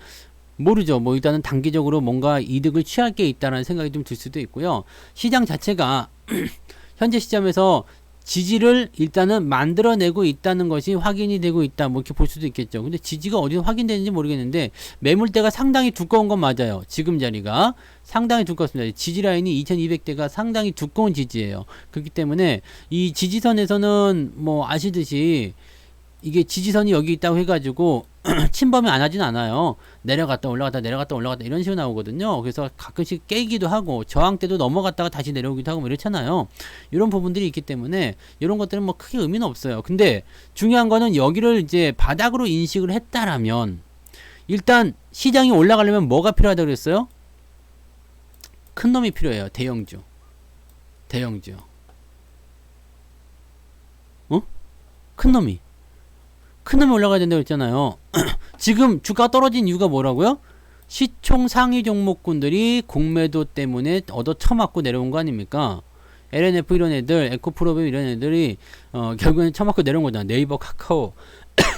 모르죠. 뭐 일단은 단기적으로 뭔가 이득을 취할 게 있다라는 생각이 좀 들 수도 있고요. 시장 자체가 현재 시점에서 지지를 일단은 만들어내고 있다는 것이 확인이 되고 있다. 뭐 이렇게 볼 수도 있겠죠. 근데 지지가 어디서 확인되는지 모르겠는데 매물대가 상당히 두꺼운 건 맞아요. 지금 자리가 상당히 두껍습니다. 지지 라인이 2200대가 상당히 두꺼운 지지예요. 그렇기 때문에 이 지지선에서는 뭐 아시듯이 이게 지지선이 여기 있다고 해가지고 침범이 안 하진 않아요. 내려갔다 올라갔다 내려갔다 올라갔다 이런 식으로 나오거든요. 그래서 가끔씩 깨기도 하고 저항 때도 넘어갔다가 다시 내려오기도 하고 뭐 이렇잖아요. 이런 부분들이 있기 때문에 이런 것들은 뭐 크게 의미는 없어요. 근데 중요한 거는 여기를 이제 바닥으로 인식을 했다라면 일단 시장이 올라가려면 뭐가 필요하다고 그랬어요? 큰 놈이 필요해요. 대형주. 큰 놈이 올라가야 된다고 했잖아요. 지금 주가 떨어진 이유가 뭐라고요? 시총 상위 종목군들이 공매도 때문에 얻어 처맞고 내려온 거 아닙니까? LNF 이런 애들, 에코프로빔 이런 애들이 결국에는 처맞고 내려온 거잖아. 네이버, 카카오,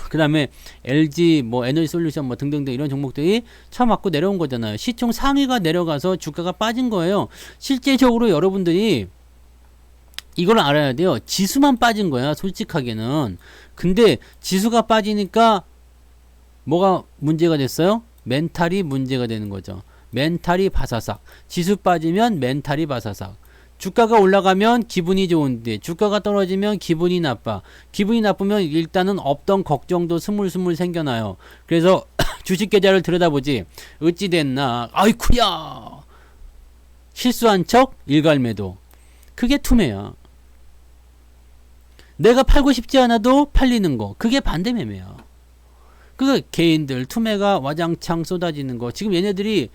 그 다음에 LG, 뭐 에너지솔루션 뭐 등등등 이런 종목들이 처맞고 내려온 거잖아요. 시총 상위가 내려가서 주가가 빠진 거예요. 실제적으로 여러분들이 이걸 알아야 돼요. 지수만 빠진 거야, 솔직하게는. 근데 지수가 빠지니까 뭐가 문제가 됐어요? 멘탈이 문제가 되는 거죠. 멘탈이 바사삭. 지수 빠지면 멘탈이 바사삭. 주가가 올라가면 기분이 좋은데 주가가 떨어지면 기분이 나빠. 기분이 나쁘면 일단은 없던 걱정도 스물스물 생겨나요. 그래서 주식 계좌를 들여다보지. 어찌 됐나? 아이쿠야. 실수한 척 일갈매도. 그게 투매야. 내가 팔고 싶지 않아도 팔리는 거. 그게 반대 매매야. 그 개인들 투매가 와장창 쏟아지는 거. 지금 얘네들이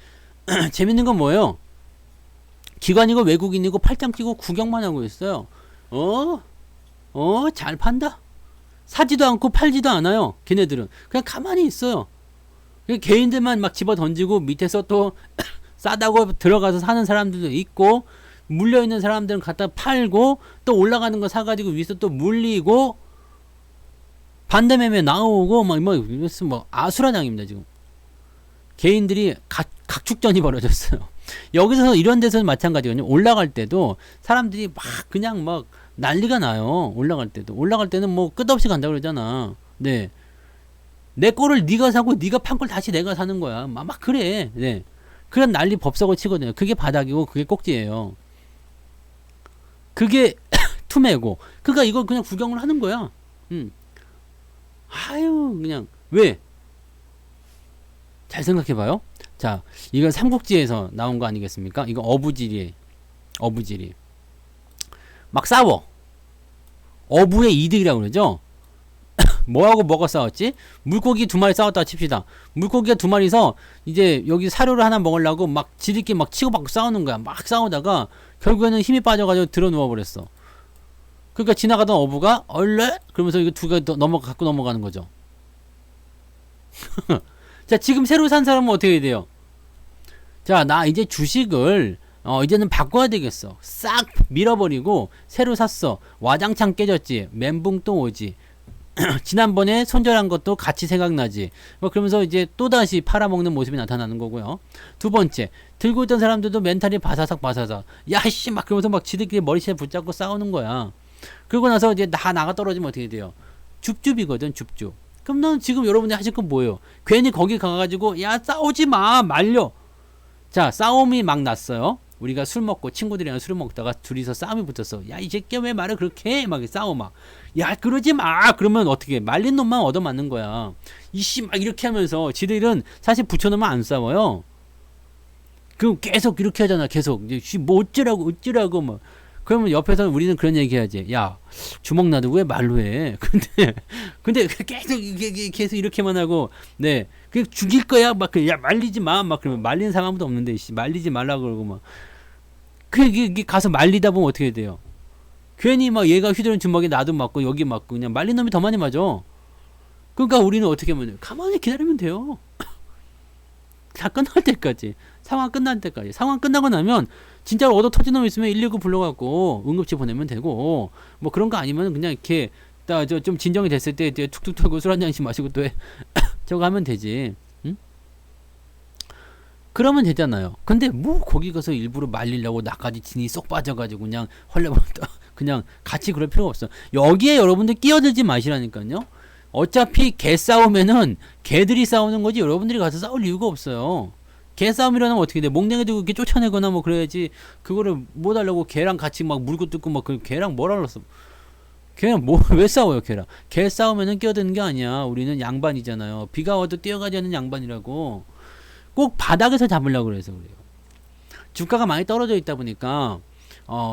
재밌는 건 뭐예요? 기관이고 외국인이고 팔짱 끼고 구경만 하고 있어요. 잘 판다. 사지도 않고 팔지도 않아요. 걔네들은 그냥 가만히 있어요. 개인들만 막 집어 던지고 밑에서 또 싸다고 들어가서 사는 사람들도 있고, 물려있는 사람들은 갖다 팔고 또 올라가는 거 사가지고 위에서 또 물리고 반대매매 나오고 막 아수라장입니다. 지금 개인들이 각축전이 벌어졌어요. 여기서 이런 데서는 마찬가지거든요. 올라갈 때도 사람들이 막 그냥 막 난리가 나요. 올라갈 때는 뭐 끝없이 간다고 그러잖아. 네. 내 거를 네가 사고 네가 판 걸 다시 내가 사는 거야. 막 그래. 네. 그런 난리 법석을 치거든요. 그게 바닥이고 그게 꼭지예요. 그게 투매고. 그러니까 이걸 그냥 구경을 하는 거야. 아유, 그냥 왜? 잘 생각해봐요. 자, 이건 삼국지에서 나온 거 아니겠습니까? 이거 어부지리. 막 싸워. 어부의 이득이라고 그러죠? 뭐하고 뭐가 싸웠지? 물고기 2마리 싸웠다 칩시다. 물고기가 2마리서 이제 여기 사료를 하나 먹으려고 막 지들끼리 막 치고받고 싸우는 거야. 막 싸우다가 결국에는 힘이 빠져가지고 들어 누워버렸어. 그러니까 지나가던 어부가 얼레? 그러면서 이거 두 개 갖고 넘어가는 거죠. 자, 지금 새로 산 사람은 어떻게 해야 돼요? 자, 나 이제 주식을 이제는 바꿔야 되겠어. 싹 밀어버리고 새로 샀어. 와장창 깨졌지. 멘붕 또 오지. 지난번에 손절한 것도 같이 생각나지. 뭐 그러면서 이제 또다시 팔아먹는 모습이 나타나는 거고요. 두 번째, 들고 있던 사람들도 멘탈이 바사삭 바사삭. 야씨 막 그러면서 막 지들끼리 머리채 붙잡고 싸우는 거야. 그러고 나서 이제 나가 떨어지면 어떻게 돼요? 줍줍이거든, 줍줍. 그럼 넌 지금 여러분이 하실 건 뭐예요? 괜히 거기 가가지고 야 싸우지 마 말려. 자, 싸움이 막 났어요. 우리가 술 먹고 친구들이랑 술 먹다가 둘이서 싸움이 붙었어. 야, 이 새끼야 왜 말을 그렇게 해? 막 싸워 막. 야, 그러지 마. 그러면 어떻게 해? 말린 놈만 얻어맞는 거야. 이씨 막 이렇게 하면서 지들은 사실 붙여놓으면 안 싸워요. 그럼 계속 이렇게 하잖아. 계속 이제 뭐 어쩌라고 막. 그러면 옆에서 우리는 그런 얘기 해야지. 야, 주먹 놔두고 왜 말로 해? 근데 계속 이렇게만 하고, 네. 그 죽일 거야? 막, 야, 말리지 마. 막, 그러면 말리는 사람도 없는데, 씨, 말리지 말라고 그러고 막. 가서 말리다 보면 어떻게 돼요? 괜히 막 얘가 휘두른 주먹에 나도 맞고, 여기 맞고, 그냥 말린 놈이 더 많이 맞아. 그러니까 우리는 어떻게 하면 돼요? 가만히 기다리면 돼요. 다 끝날 때까지. 상황 끝날 때까지. 상황 끝나고 나면, 진짜로 얻어 터진 놈 있으면 119 불러갖고 응급실 보내면 되고, 뭐 그런 거 아니면 그냥 이렇게 좀 진정이 됐을 때 이제 툭툭 털고 술 한 잔씩 마시고 또 저거 하면 되지. 응? 그러면 되잖아요. 근데 뭐 거기 가서 일부러 말리려고 나까지 진이 쏙 빠져가지고 그냥 헐레벌떡 그냥 같이 그럴 필요가 없어. 여기에 여러분들 끼어들지 마시라니까요. 어차피 개 싸우면은 개들이 싸우는 거지 여러분들이 가서 싸울 이유가 없어요. 개 싸움 일어나면 어떻게 돼? 몽댕이 들고 이렇게 쫓아내거나 뭐 그래야지. 그거를 못 하려고 개랑 같이 막 물고 뜯고 막 그 개랑 뭐라 그랬어? 걔는 뭐 왜 싸워요 걔랑? 개 싸우면은 끼어드는 게 아니야. 우리는 양반이잖아요. 비가 와도 뛰어가지 않는 양반이라고. 꼭 바닥에서 잡으려고 그래서 그래요. 주가가 많이 떨어져 있다 보니까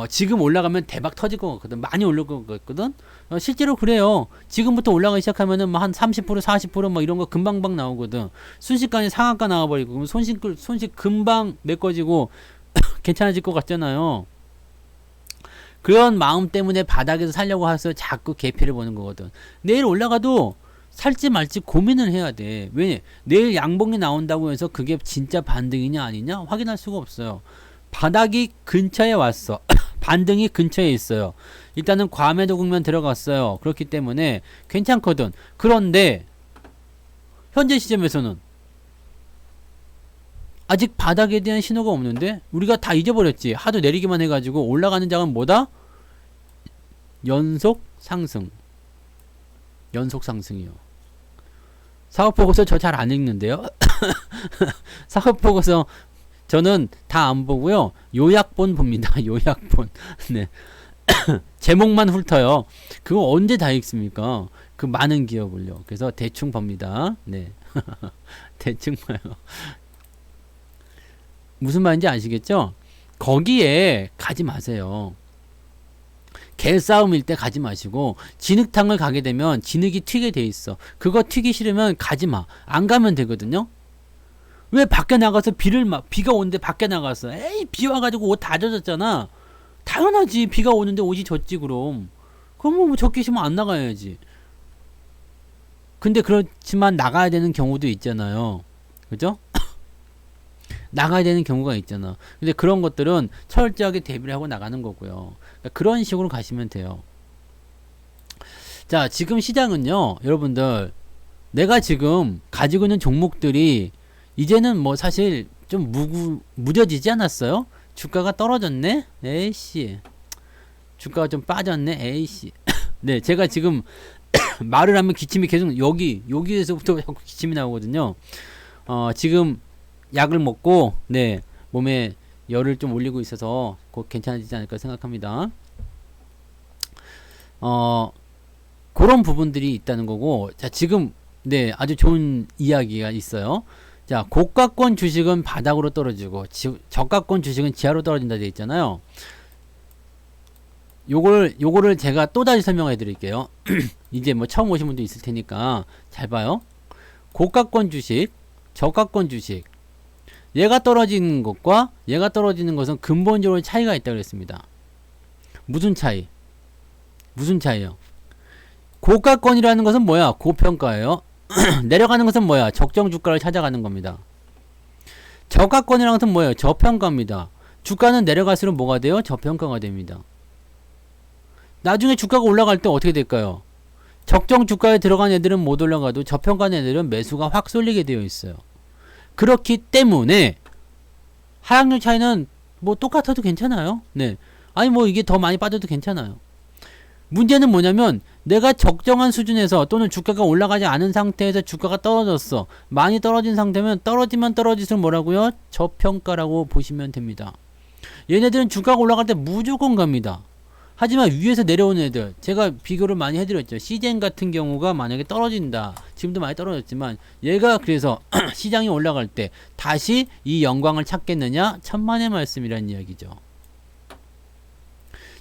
지금 올라가면 대박 터질 것 같거든. 많이 올릴 것 같거든. 실제로 그래요. 지금부터 올라가기 시작하면은 한 30% 40% 이런 거 금방방 나오거든. 순식간에 상한가 나와버리고 그럼 손실 금방 메꿔지고 괜찮아질 것 같잖아요. 그런 마음 때문에 바닥에서 살려고 해서 자꾸 개피를 보는 거거든. 내일 올라가도 살지 말지 고민을 해야 돼. 왜? 내일 양봉이 나온다고 해서 그게 진짜 반등이냐 아니냐 확인할 수가 없어요. 바닥이 근처에 왔어. 반등이 근처에 있어요. 일단은 과매도 국면 들어갔어요. 그렇기 때문에 괜찮거든. 그런데 현재 시점에서는 아직 바닥에 대한 신호가 없는데 우리가 다 잊어버렸지. 하도 내리기만 해가지고 올라가는 장은 뭐다? 연속 상승. 연속 상승이요. 사업보고서 저 잘 안 읽는데요. 사업보고서 저는 다 안 보고요. 요약본 봅니다. 요약본. 네. 제목만 훑어요. 그거 언제 다 읽습니까? 그 많은 기업을요. 그래서 대충 봅니다. 네. 대충 봐요. 무슨 말인지 아시겠죠? 거기에 가지 마세요. 개싸움일 때 가지 마시고 진흙탕을 가게 되면 진흙이 튀게 돼 있어. 그거 튀기 싫으면 가지 마. 안 가면 되거든요. 왜 밖에 나가서 비가 오는데 밖에 나가서 에이 비 와가지고 옷 다 젖었잖아. 당연하지. 비가 오는데 옷이 젖지 그럼. 그럼 뭐 젖기 싫으면 안 나가야지. 근데 그렇지만 나가야 되는 경우도 있잖아요. 그죠? 나가야 되는 경우가 있잖아. 근데 그런 것들은 철저하게 대비를 하고 나가는 거고요. 그러니까 그런 식으로 가시면 돼요. 자, 지금 시장은요, 여러분들, 내가 지금 가지고 있는 종목들이 이제는 뭐 사실 좀 무뎌지지 않았어요? 주가가 떨어졌네? 에이씨. 주가가 좀 빠졌네? 에이씨. 네, 제가 지금 말을 하면 기침이 계속 여기에서부터 자꾸 기침이 나오거든요. 지금 약을 먹고 네 몸에 열을 좀 올리고 있어서 곧 괜찮아지지 않을까 생각합니다. 그런 부분들이 있다는 거고, 자 지금 네 아주 좋은 이야기가 있어요. 자 고가권 주식은 바닥으로 떨어지고 저가권 주식은 지하로 떨어진다 되어 있잖아요. 요거를 제가 또다시 설명해 드릴게요. 이제 뭐 처음 오신 분도 있을 테니까 잘 봐요. 고가권 주식, 저가권 주식, 얘가 떨어지는 것과 얘가 떨어지는 것은 근본적으로 차이가 있다고 그랬습니다. 무슨 차이? 무슨 차이요? 고가권이라는 것은 뭐야? 고평가예요. 내려가는 것은 뭐야? 적정 주가를 찾아가는 겁니다. 저가권이라는 것은 뭐예요? 저평가입니다. 주가는 내려갈수록 뭐가 돼요? 저평가가 됩니다. 나중에 주가가 올라갈 때 어떻게 될까요? 적정 주가에 들어간 애들은 못 올라가도 저평가 애들은 매수가 확 쏠리게 되어 있어요. 그렇기 때문에 하락률 차이는 뭐 똑같아도 괜찮아요. 네. 아니 뭐 이게 더 많이 빠져도 괜찮아요. 문제는 뭐냐면 내가 적정한 수준에서 또는 주가가 올라가지 않은 상태에서 주가가 떨어졌어. 많이 떨어진 상태면 떨어지면 떨어질수록 뭐라고요? 저평가라고 보시면 됩니다. 얘네들은 주가가 올라갈 때 무조건 갑니다. 하지만 위에서 내려오는 애들 제가 비교를 많이 해드렸죠. 시젠 같은 경우가 만약에 떨어진다. 지금도 많이 떨어졌지만 얘가 그래서 시장이 올라갈 때 다시 이 영광을 찾겠느냐? 천만의 말씀이라는 이야기죠.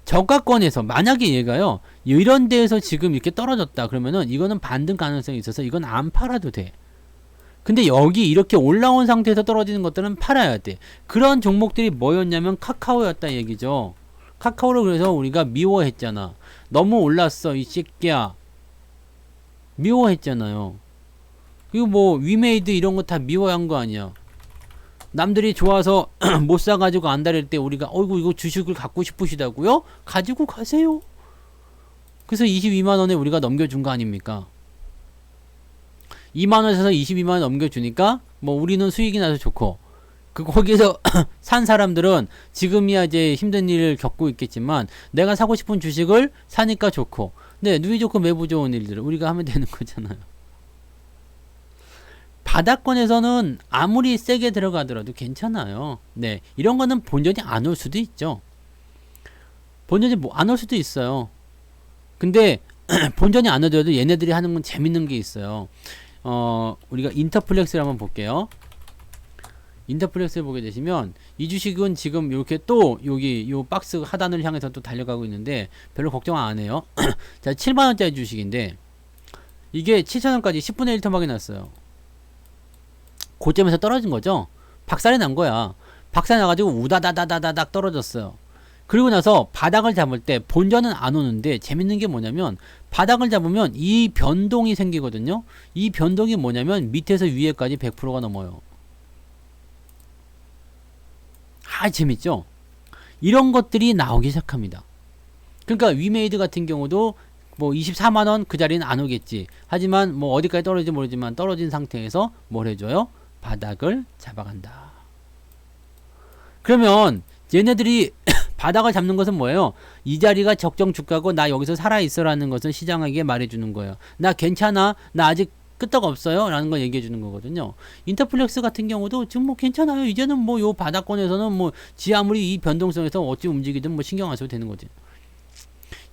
저가권에서 만약에 얘가요 이런 데에서 지금 이렇게 떨어졌다 그러면은 이거는 반등 가능성이 있어서 이건 안 팔아도 돼. 근데 여기 이렇게 올라온 상태에서 떨어지는 것들은 팔아야 돼. 그런 종목들이 뭐였냐면 카카오였다 얘기죠. 카카오를 그래서 우리가 미워했잖아. 너무 올랐어 이 새끼야. 미워했잖아요. 그리고 뭐 위메이드 이런 거 다 미워한 거 아니야. 남들이 좋아서 못 사가지고 안달릴 때 우리가 어이구 이거 주식을 갖고 싶으시다고요? 가지고 가세요. 그래서 22만원에 우리가 넘겨준 거 아닙니까? 2만원에서 22만원 넘겨주니까 뭐 우리는 수익이 나서 좋고 거기에서 산 사람들은 지금이야 이제 힘든 일을 겪고 있겠지만 내가 사고 싶은 주식을 사니까 좋고 네 누이 좋고 매부 좋은 일들을 우리가 하면 되는 거잖아요. 바닥권에서는 아무리 세게 들어가더라도 괜찮아요. 네, 이런 거는 본전이 안 올 수도 있죠. 본전이 뭐 안 올 수도 있어요. 근데 본전이 안 오더라도 얘네들이 하는 건 재밌는 게 있어요. 우리가 인터플렉스를 한번 볼게요. 인터플렉스를 보게 되시면 이 주식은 지금 이렇게 또 여기 요 박스 하단을 향해서 또 달려가고 있는데 별로 걱정 안 해요. 자, 7만원짜리 주식인데 이게 7,000원까지 10분의 1 토막이 났어요. 고점에서 떨어진 거죠. 박살이 난 거야. 박살이 나가지고 우다다다다닥 떨어졌어요. 그리고 나서 바닥을 잡을 때 본전은 안 오는데 재밌는 게 뭐냐면 바닥을 잡으면 이 변동이 생기거든요. 이 변동이 뭐냐면 밑에서 위에까지 100%가 넘어요. 아 재밌죠? 이런 것들이 나오기 시작합니다. 그러니까 위메이드 같은 경우도 뭐 24만원 그 자리는 안 오겠지. 하지만 뭐 어디까지 떨어질지 모르지만 떨어진 상태에서 뭘 해줘요? 바닥을 잡아간다. 그러면 얘네들이 바닥을 잡는 것은 뭐예요? 이 자리가 적정 주가고 나 여기서 살아있어라는 것을 시장에게 말해주는 거예요. 나 괜찮아. 나 아직 끄떡 없어요. 라는 걸 얘기해주는 거거든요. 인터플렉스 같은 경우도 지금 뭐 괜찮아요. 이제는 뭐 요 바닥권에서는 뭐 지 아무리 이 변동성에서 어찌 움직이든 뭐 신경 안 써도 되는 거지.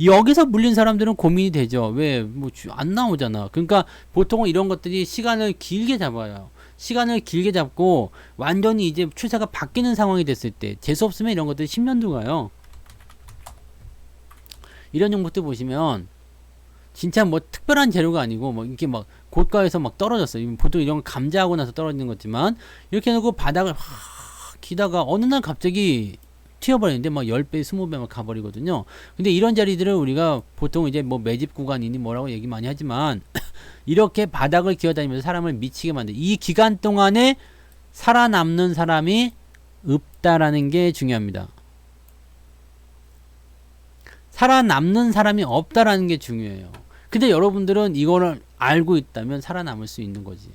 여기서 물린 사람들은 고민이 되죠. 왜? 뭐 안 나오잖아. 그러니까 보통은 이런 것들이 시간을 길게 잡아요. 시간을 길게 잡고 완전히 이제 추세가 바뀌는 상황이 됐을 때 재수 없으면 이런 것들이 10년도 가요. 이런 종목들 보시면 진짜 뭐 특별한 재료가 아니고 뭐 이렇게 막 고가에서 막 떨어졌어요. 보통 이런 건 감자하고 나서 떨어지는 거지만 이렇게 해놓고 바닥을 기다가 어느 날 갑자기 튀어버리는데 막 10배, 20배 막 가버리거든요. 근데 이런 자리들을 우리가 보통 이제 뭐 매집 구간이니 뭐라고 얘기 많이 하지만 이렇게 바닥을 기어다니면서 사람을 미치게 만든 이 기간 동안에 살아남는 사람이 없다라는 게 중요합니다. 살아남는 사람이 없다라는 게 중요해요. 근데 여러분들은 이거를 알고 있다면 살아남을 수 있는 거지.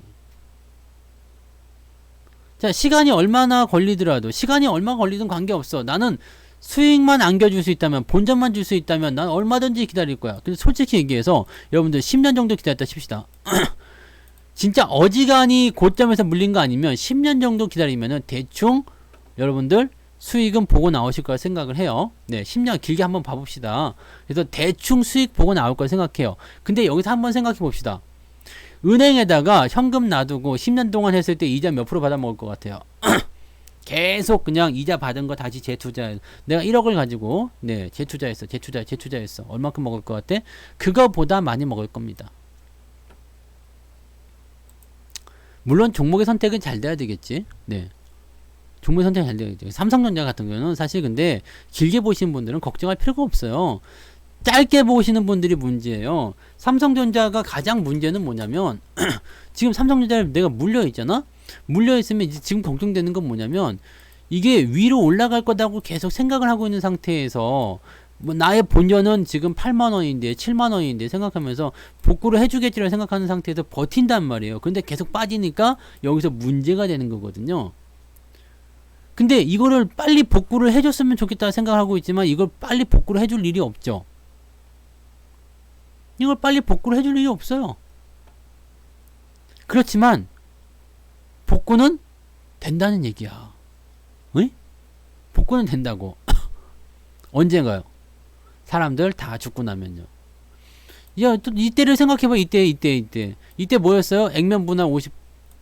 자, 시간이 얼마나 걸리더라도 시간이 얼마 걸리든 관계없어. 나는 수익만 안겨줄 수 있다면 본전만 줄 수 있다면 난 얼마든지 기다릴 거야. 근데 솔직히 얘기해서 여러분들 10년 정도 기다렸다 칩시다. 진짜 어지간히 고점에서 물린 거 아니면 10년 정도 기다리면은 대충 여러분들 수익은 보고 나오실 거라 생각을 해요. 네, 10년 길게 한번 봐봅시다. 그래서 대충 수익 보고 나올 거라 생각해요. 근데 여기서 한번 생각해 봅시다. 은행에다가 현금 놔두고 10년 동안 했을 때 이자 몇 프로 받아 먹을 것 같아요? 계속 그냥 이자 받은 거 다시 재투자해. 내가 1억을 가지고 네 재투자했어. 얼마큼 먹을 것 같아? 그거보다 많이 먹을 겁니다. 물론 종목의 선택은 잘 돼야 되겠지. 네. 종목의 선택이 잘 돼야 되겠지. 삼성전자 같은 경우는 사실 근데 길게 보시는 분들은 걱정할 필요가 없어요. 짧게 보시는 분들이 문제예요. 삼성전자가 가장 문제는 뭐냐면 지금 삼성전자를 내가 물려 있잖아. 물려 있으면 이제 지금 걱정되는 건 뭐냐면 이게 위로 올라갈 거다고 계속 생각을 하고 있는 상태에서 뭐 나의 본전은 지금 8만원인데 7만원인데 생각하면서 복구를 해주겠지라고 생각하는 상태에서 버틴단 말이에요. 근데 계속 빠지니까 여기서 문제가 되는 거거든요. 근데 이거를 빨리 복구를 해줬으면 좋겠다 생각하고 있지만 이걸 빨리 복구를 해줄 일이 없죠. 이걸 빨리 복구를 해줄 일이 없어요. 그렇지만 복구는 된다는 얘기야. 응? 복구는 된다고. 언젠가요? 사람들 다 죽고 나면요. 야, 또 이때를 생각해봐. 이때 뭐였어요? 액면 분할 50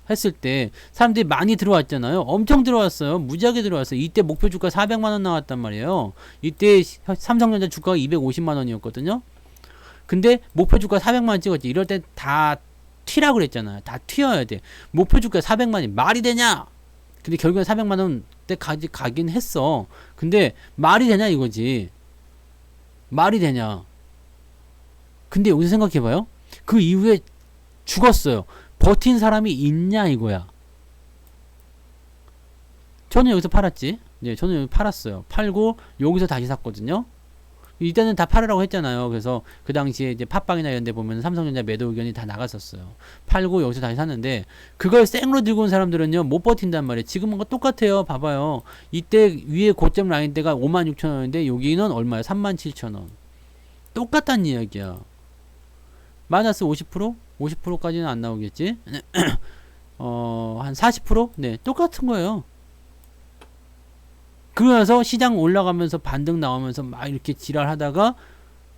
했을 때 사람들이 많이 들어왔잖아요. 엄청 들어왔어요. 무지하게 들어왔어요. 이때 목표 주가 400만원 나왔단 말이에요. 이때 삼성전자 주가가 250만원이었거든요. 근데 목표 주가 400만원 찍었지. 이럴 때 다 튀라고 그랬잖아요. 다 튀어야 돼. 목표 주가 400만원이 말이 되냐? 근데 결국엔 400만원 때까지 가긴 했어. 근데 말이 되냐 이거지. 말이 되냐. 근데 여기서 생각해봐요. 그 이후에 죽었어요. 버틴 사람이 있냐 이거야. 저는 여기서 팔았지. 네, 저는 여기 팔았어요. 팔고 여기서 다시 샀거든요. 이때는 다 팔으라고 했잖아요. 그래서 그 당시에 이제 팟빵이나 이런 데 보면 삼성전자 매도 의견이 다 나갔었어요. 팔고 여기서 다시 샀는데 그걸 생으로 들고 온 사람들은요 못 버틴단 말이에요. 지금은 똑같아요. 봐봐요. 이때 위에 고점 라인대가 56,000원인데 여기는 얼마야? 37,000원. 똑같다는 이야기야. 마이너스 50%? 50%까지는 안 나오겠지? 한 40%? 네, 똑같은 거예요. 그러면서 시장 올라가면서 반등 나오면서 막 이렇게 지랄하다가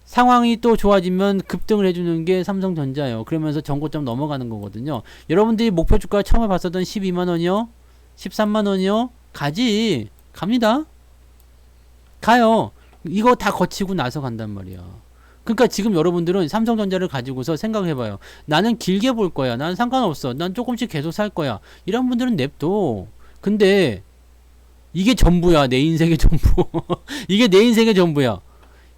상황이 또 좋아지면 급등을 해주는 게 삼성전자예요. 그러면서 전고점 넘어가는 거거든요. 여러분들이 목표 주가 처음에 봤었던 12만원이요? 13만원이요? 가지. 갑니다. 가요. 이거 다 거치고 나서 간단 말이야. 그러니까 지금 여러분들은 삼성전자를 가지고서 생각해봐요. 나는 길게 볼 거야. 난 상관없어. 난 조금씩 계속 살 거야. 이런 분들은 냅둬. 근데 이게 전부야. 내 인생의 전부. 이게 내 인생의 전부야.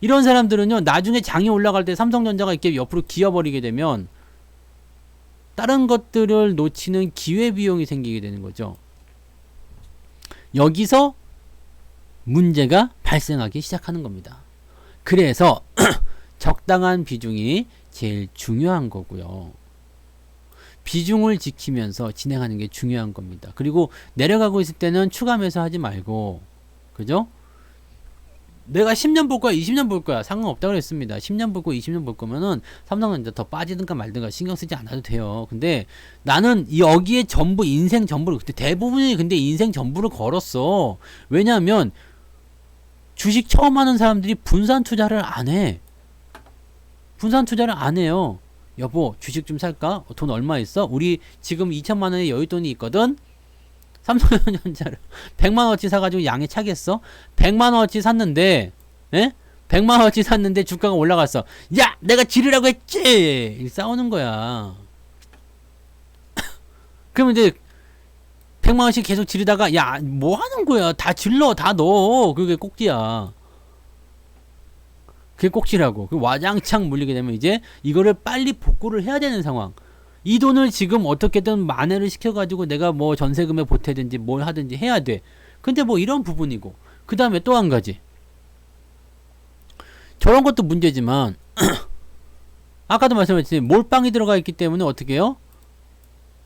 이런 사람들은요. 나중에 장이 올라갈 때 삼성전자가 이렇게 옆으로 기어버리게 되면 다른 것들을 놓치는 기회비용이 생기게 되는 거죠. 여기서 문제가 발생하기 시작하는 겁니다. 그래서 적당한 비중이 제일 중요한 거고요. 비중을 지키면서 진행하는 게 중요한 겁니다. 그리고 내려가고 있을 때는 추가 매수하지 말고, 그죠? 내가 10년 볼 거야, 20년 볼 거야, 상관없다고 그랬습니다. 10년 볼 거, 20년 볼 거면은 삼성전자 더 빠지든가 말든가 신경 쓰지 않아도 돼요. 근데 나는 여기에 전부 인생 전부를, 그때 대부분이 근데 인생 전부를 걸었어. 왜냐하면 주식 처음 하는 사람들이 분산 투자를 안 해. 분산 투자를 안 해요. 여보, 주식 좀 살까? 돈 얼마 있어? 우리 지금 2천만 원의 여윳돈이 있거든? 삼성전자를 100만 원어치 사가지고 양에 차겠어? 100만 원어치 샀는데, 에? 100만 원어치 샀는데 주가가 올라갔어. 야! 내가 지르라고 했지! 싸우는 거야. 그러면 이제 100만 원씩 계속 지르다가, 야, 뭐 하는 거야? 다 질러, 다 넣어. 그게 꼭지야. 그게 꼭지라고. 그 와장창 물리게 되면 이제 이거를 빨리 복구를 해야 되는 상황. 이 돈을 지금 어떻게든 만회를 시켜가지고 내가 뭐 전세금에 보태든지 뭘 하든지 해야 돼. 근데 뭐 이런 부분이고. 그 다음에 또 한 가지. 저런 것도 문제지만, 아까도 말씀드렸지, 몰빵이 들어가 있기 때문에 어떻게 해요?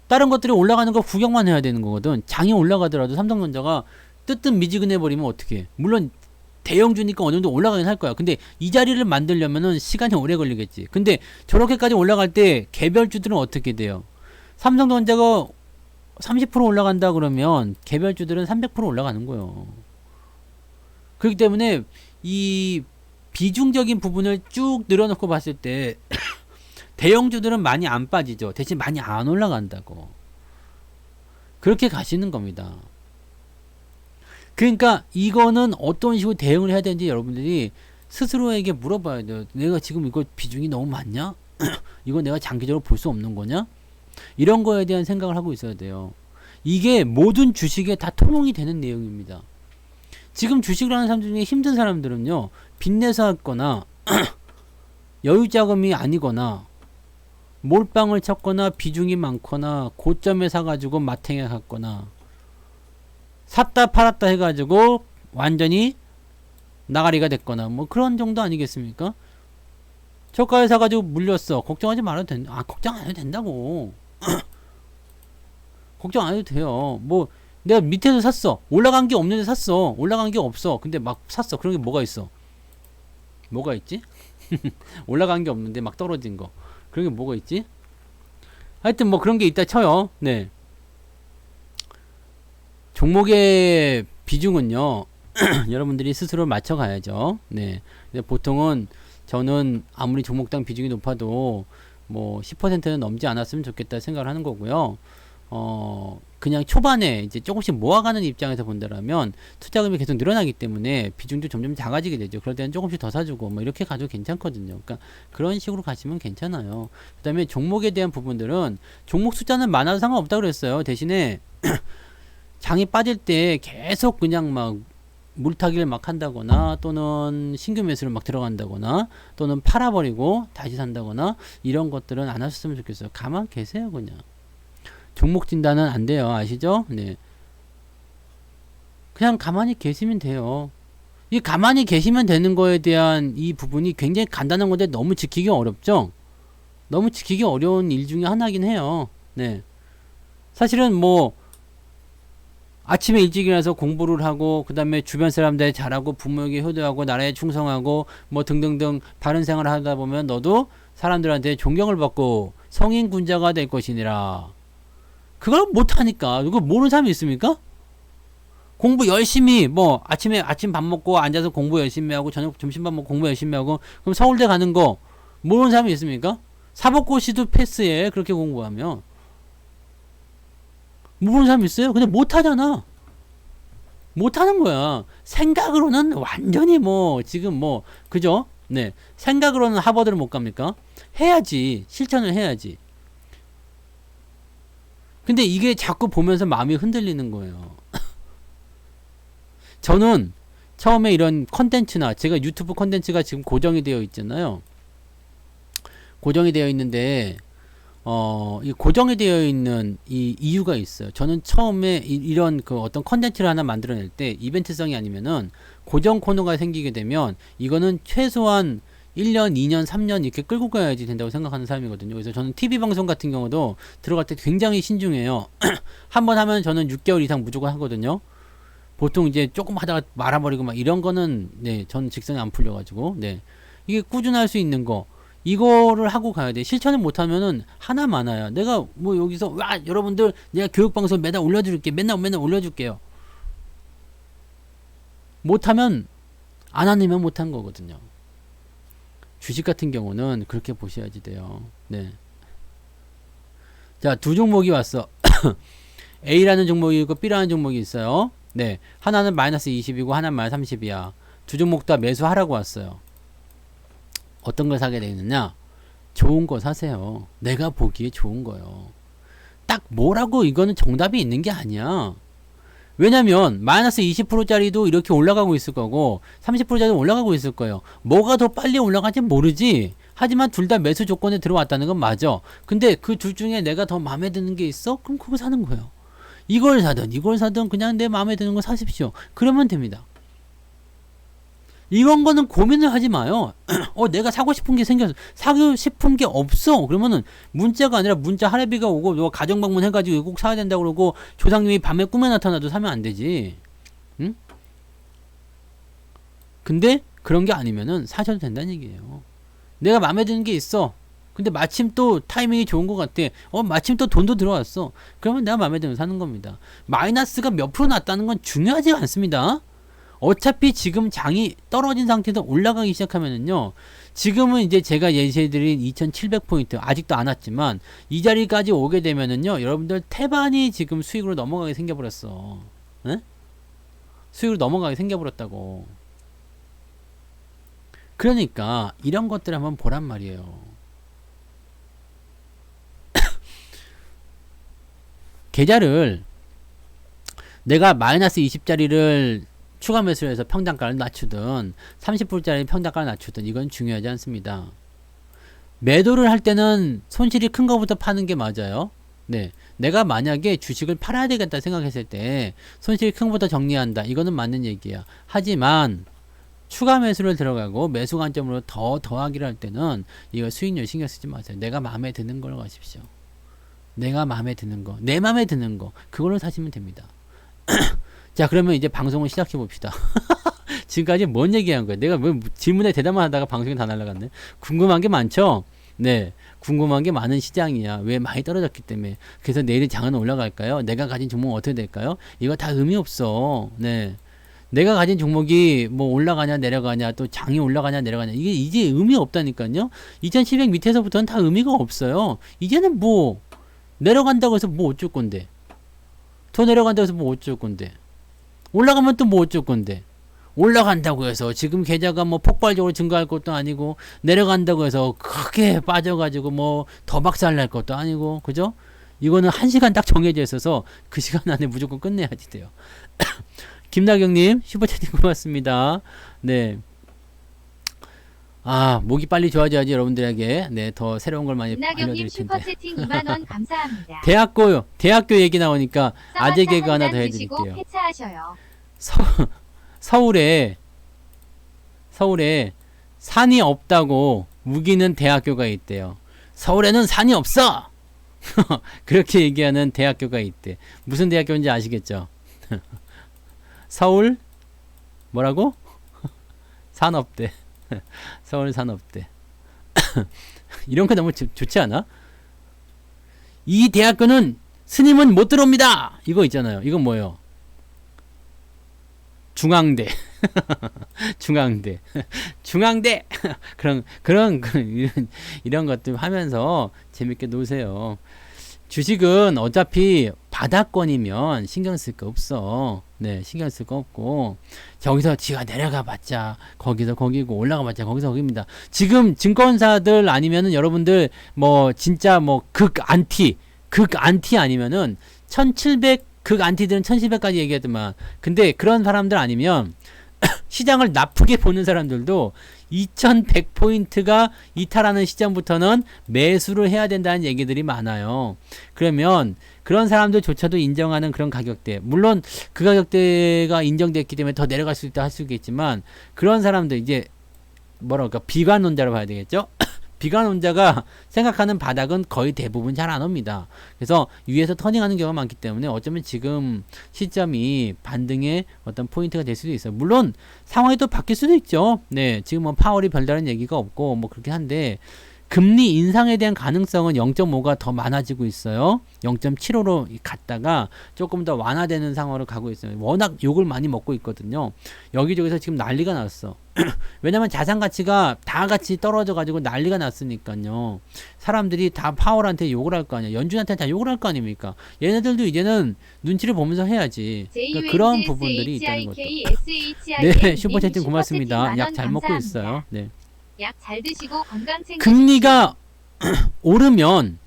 다른 것들이 올라가는 거 구경만 해야 되는 거거든. 장이 올라가더라도 삼성전자가 뜨뜻미지근해 버리면 어떻게 해? 물론 대형주니까 어느 정도 올라가긴 할 거야. 근데 이 자리를 만들려면은 시간이 오래 걸리겠지. 근데 저렇게까지 올라갈 때 개별주들은 어떻게 돼요? 삼성전자가 30% 올라간다 그러면 개별주들은 300% 올라가는 거예요. 그렇기 때문에 이 비중적인 부분을 쭉 늘어놓고 봤을 때 대형주들은 많이 안 빠지죠. 대신 많이 안 올라간다고. 그렇게 가시는 겁니다. 그러니까 이거는 어떤 식으로 대응을 해야 되는지 여러분들이 스스로에게 물어봐야 돼요. 내가 지금 이거 비중이 너무 많냐? 이거 내가 장기적으로 볼 수 없는 거냐? 이런 거에 대한 생각을 하고 있어야 돼요. 이게 모든 주식에 다 통용이 되는 내용입니다. 지금 주식을 하는 사람들 중에 힘든 사람들은요. 빚내서 했거나 여유자금이 아니거나 몰빵을 쳤거나 비중이 많거나 고점에 사가지고 마탱에 갔거나 샀다 팔았다 해가지고 완전히 나가리가 됐거나 뭐 그런 정도 아니겠습니까? 저가에 사가지고 물렸어. 걱정하지 말아도 된다. 걱정 안 해도 된다고. 걱정 안 해도 돼요. 뭐 내가 밑에서 샀어. 올라간 게 없는데 샀어. 올라간 게 없어. 근데 막 샀어. 그런 게 뭐가 있어? 뭐가 있지? 올라간 게 없는데 막 떨어진 거. 그런 게 뭐가 있지? 하여튼 뭐 그런 게 있다 쳐요. 네. 종목의 비중은요. 여러분들이 스스로 맞춰가야죠. 네. 근데 보통은 저는 아무리 종목당 비중이 높아도 뭐 10%는 넘지 않았으면 좋겠다 생각을 하는 거고요. 그냥 초반에 이제 조금씩 모아가는 입장에서 본다라면 투자금이 계속 늘어나기 때문에 비중도 점점 작아지게 되죠. 그럴 때는 조금씩 더 사주고 뭐 이렇게 가도 괜찮거든요. 그러니까 그런 식으로 가시면 괜찮아요. 그 다음에 종목에 대한 부분들은 종목 숫자는 많아도 상관없다고 그랬어요. 대신에 장이 빠질 때 계속 그냥 막 물타기를 막 한다거나 또는 신규 매수를 막 들어간다거나 또는 팔아버리고 다시 산다거나 이런 것들은 안 하셨으면 좋겠어요. 가만 계세요 그냥. 종목 진단은 안 돼요. 아시죠? 네. 그냥 가만히 계시면 돼요. 이 가만히 계시면 되는 거에 대한 이 부분이 굉장히 간단한 건데 너무 지키기 어렵죠? 너무 지키기 어려운 일 중에 하나긴 해요. 네. 사실은 뭐 아침에 일찍 일어나서 공부를 하고 그 다음에 주변 사람들 잘하고 부모에게 효도하고 나라에 충성하고 뭐 등등등 바른 생활을 하다 보면 너도 사람들한테 존경을 받고 성인 군자가 될 것이니라. 그걸 못하니까. 이거 모르는 사람이 있습니까? 공부 열심히 뭐 아침에 아침 밥 먹고 앉아서 공부 열심히 하고 저녁 점심밥 먹고 공부 열심히 하고 그럼 서울대 가는 거 모르는 사람이 있습니까? 사법고시도 패스해. 그렇게 공부하면 모르는 사람 있어요? 근데 못하잖아. 못하는 거야. 생각으로는 완전히 뭐 지금 뭐 그죠? 네. 생각으로는 하버드를 못 갑니까? 해야지. 실천을 해야지. 근데 이게 자꾸 보면서 마음이 흔들리는 거예요. 저는 처음에 이런 컨텐츠나 제가 유튜브 컨텐츠가 지금 고정이 되어 있잖아요. 고정이 되어 있는데 이 고정이 되어 있는 이 이유가 있어요. 저는 처음에 이런 그 어떤 컨텐츠를 하나 만들어낼 때 이벤트성이 아니면은 고정 코너가 생기게 되면 이거는 최소한 1년, 2년, 3년 이렇게 끌고 가야지 된다고 생각하는 사람이거든요. 그래서 저는 TV 방송 같은 경우도 들어갈 때 굉장히 신중해요. 한번 하면 저는 6개월 이상 무조건 하거든요. 보통 이제 조금 하다가 말아버리고 막 이런 거는 네, 전 직성이 안 풀려가지고 네. 이게 꾸준할 수 있는 거 이거를 하고 가야 돼. 실천을 못하면은 하나 많아요. 내가 뭐 여기서 와 여러분들 내가 교육방송 매달 올려줄게. 맨날 올려줄게요. 못하면 안 하면 못한 거거든요. 주식 같은 경우는 그렇게 보셔야지 돼요. 네. 자, 두 종목이 왔어. A라는 종목이 있고 B라는 종목이 있어요. 네. 하나는 마이너스 20이고 하나는 마이너스 30이야. 두 종목 다 매수하라고 왔어요. 어떤 걸 사게 되느냐? 좋은 거 사세요. 내가 보기에 좋은 거요. 딱 뭐라고 이거는 정답이 있는 게 아니야. 왜냐면 마이너스 20%짜리도 이렇게 올라가고 있을 거고 30%짜리도 올라가고 있을 거예요. 뭐가 더 빨리 올라갈지 모르지. 하지만 둘 다 매수 조건에 들어왔다는 건 맞아. 근데 그 둘 중에 내가 더 마음에 드는 게 있어? 그럼 그거 사는 거예요. 이걸 사든 그냥 내 마음에 드는 거 사십시오. 그러면 됩니다. 이런 거는 고민을 하지 마요. 내가 사고 싶은 게 생겨서 사고 싶은 게 없어. 그러면은 문자가 아니라 문자 할애비가 오고 너 가정 방문 해가지고 꼭 사야 된다고 그러고 조상님이 밤에 꿈에 나타나도 사면 안 되지. 응? 근데 그런 게 아니면은 사셔도 된다는 얘기예요. 내가 마음에 드는 게 있어. 근데 마침 또 타이밍이 좋은 것 같아. 마침 또 돈도 들어왔어. 그러면 내가 마음에 들면 사는 겁니다. 마이너스가 몇 프로 났다는 건 중요하지 않습니다. 어차피 지금 장이 떨어진 상태에서 올라가기 시작하면은요. 지금은 이제 제가 예시해드린 2700포인트 아직도 안 왔지만 이 자리까지 오게 되면은요. 여러분들 태반이 지금 수익으로 넘어가게 생겨버렸어. 에? 수익으로 넘어가게 생겨버렸다고. 그러니까 이런 것들 한번 보란 말이에요. 계좌를 내가 마이너스 20짜리를 추가 매수를 해서 평단가를 낮추든 30불짜리 평단가를 낮추든 이건 중요하지 않습니다. 매도를 할 때는 손실이 큰 거부터 파는 게 맞아요. 네, 내가 만약에 주식을 팔아야 되겠다 생각했을 때 손실이 큰 거부터 정리한다. 이거는 맞는 얘기야. 하지만 추가 매수를 들어가고 매수 관점으로 더 더하기를 할 때는 이거 수익률 신경 쓰지 마세요. 내가 마음에 드는 걸 가십시오. 내가 마음에 드는 거, 내 마음에 드는 거, 그걸로 사시면 됩니다. 자, 그러면 이제 방송을 시작해 봅시다. 지금까지 뭔 얘기한 거야? 내가 뭐 질문에 대답만 하다가 방송이 다 날아갔네. 궁금한 게 많죠? 네. 궁금한 게 많은 시장이야. 왜 많이 떨어졌기 때문에. 그래서 내일 장은 올라갈까요? 내가 가진 종목은 어떻게 될까요? 이거 다 의미 없어. 네. 내가 가진 종목이 뭐 올라가냐 내려가냐 또 장이 올라가냐 내려가냐 이게 이제 의미 없다니까요. 2700 밑에서부터는 다 의미가 없어요. 이제는 뭐 내려간다고 해서 뭐 어쩔 건데, 더 내려간다고 해서 뭐 어쩔 건데, 올라가면 또 뭐 어쩔 건데, 올라간다고 해서 지금 계좌가 뭐 폭발적으로 증가할 것도 아니고, 내려간다고 해서 크게 빠져가지고 뭐 더 박살날 것도 아니고, 그죠? 이거는 한 시간 딱 정해져 있어서 그 시간 안에 무조건 끝내야지 돼요. 김나경님 슈퍼채팅 고맙습니다. 네. 아, 목이 빨리 좋아져야지 여러분들에게 네, 더 새로운 걸 많이 알려드릴 김나경님 텐데. 슈퍼채팅 2만원 감사합니다. 대학교 얘기 나오니까 아재 개그 하나 더 드시고 해드릴게요. 폐차하셔요. 서울에 산이 없다고 우기는 대학교가 있대요. 서울에는 산이 없어! 그렇게 얘기하는 대학교가 있대. 무슨 대학교인지 아시겠죠? 서울 뭐라고? 산업대. 서울 산업대. 이런 거 너무 좋지 않아? 이 대학교는 스님은 못 들어옵니다. 이거 있잖아요. 이건 뭐예요? 중앙대. 중앙대. 이런 것들 하면서 재밌게 노세요. 주식은 어차피 바닥권이면 신경 쓸 거 없어. 네, 신경 쓸 거 없고, 저기서 지가 내려가 봤자 거기서 거기고, 올라가 봤자 거기서 거기입니다. 지금 증권사들 아니면은 여러분들 뭐 진짜 뭐 극 안티 아니면은 1700 극 안티들은 1700까지 얘기하더만. 근데 그런 사람들 아니면 시장을 나쁘게 보는 사람들도 2100포인트가 이탈하는 시점부터는 매수를 해야 된다는 얘기들이 많아요. 그러면 그런 사람들조차도 인정하는 그런 가격대, 물론 그 가격대가 인정됐기 때문에 더 내려갈 수 있다 할 수 있겠지만, 그런 사람들 이제 뭐랄까 비관론자로 봐야 되겠죠. 비관론자가 생각하는 바닥은 거의 대부분 잘 안 옵니다. 그래서 위에서 터닝하는 경우가 많기 때문에 어쩌면 지금 시점이 반등의 어떤 포인트가 될 수도 있어요. 물론 상황이 또 바뀔 수도 있죠. 네, 지금 뭐 파월이 별다른 얘기가 없고 뭐 그렇긴 한데, 금리 인상에 대한 가능성은 0.5가 더 많아지고 있어요. 0.75로 갔다가 조금 더 완화되는 상황으로 가고 있어요. 워낙 욕을 많이 먹고 있거든요. 여기저기서 지금 난리가 났어. 왜냐면 자산 가치가 다 같이 떨어져 가지고 난리가 났으니까요. 사람들이 다 파월한테 욕을 할 거 아니야. 연준한테 다 욕을 할 거 아닙니까? 얘네들도 이제는 눈치를 보면서 해야지. 그러니까 그런 부분들이 있다는 것도. 네, 슈퍼채팅 고맙습니다. 약 잘 먹고 있어요. 네. 약 잘 드시고 건강 챙기십시오. 금리가 오르면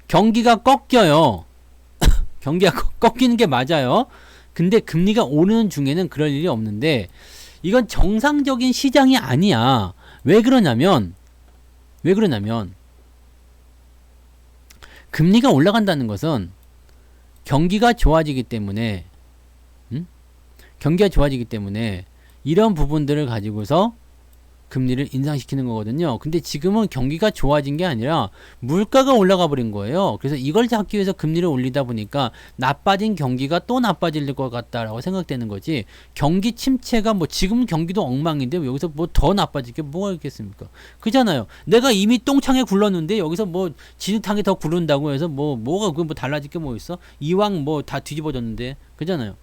경기가 꺾여요. 경기가 꺾이는 게 맞아요. 근데 금리가 오르는 중에는 그럴 일이 없는데, 이건 정상적인 시장이 아니야. 왜 그러냐면 금리가 올라간다는 것은 경기가 좋아지기 때문에, 경기가 좋아지기 때문에 이런 부분들을 가지고서 금리를 인상시키는 거거든요. 근데 지금은 경기가 좋아진 게 아니라 물가가 올라가 버린 거예요. 그래서 이걸 잡기 위해서 금리를 올리다 보니까 나빠진 경기가 또 나빠질 것 같다라고 생각되는 거지. 경기 침체가 뭐 지금 경기도 엉망인데 여기서 뭐 더 나빠질 게 뭐가 있겠습니까? 그잖아요. 내가 이미 똥창에 굴렀는데 여기서 뭐 진흙탕에 더 구른다고 해서 뭐가 그 뭐 달라질 게 뭐 있어? 이왕 뭐 다 뒤집어졌는데. 그잖아요.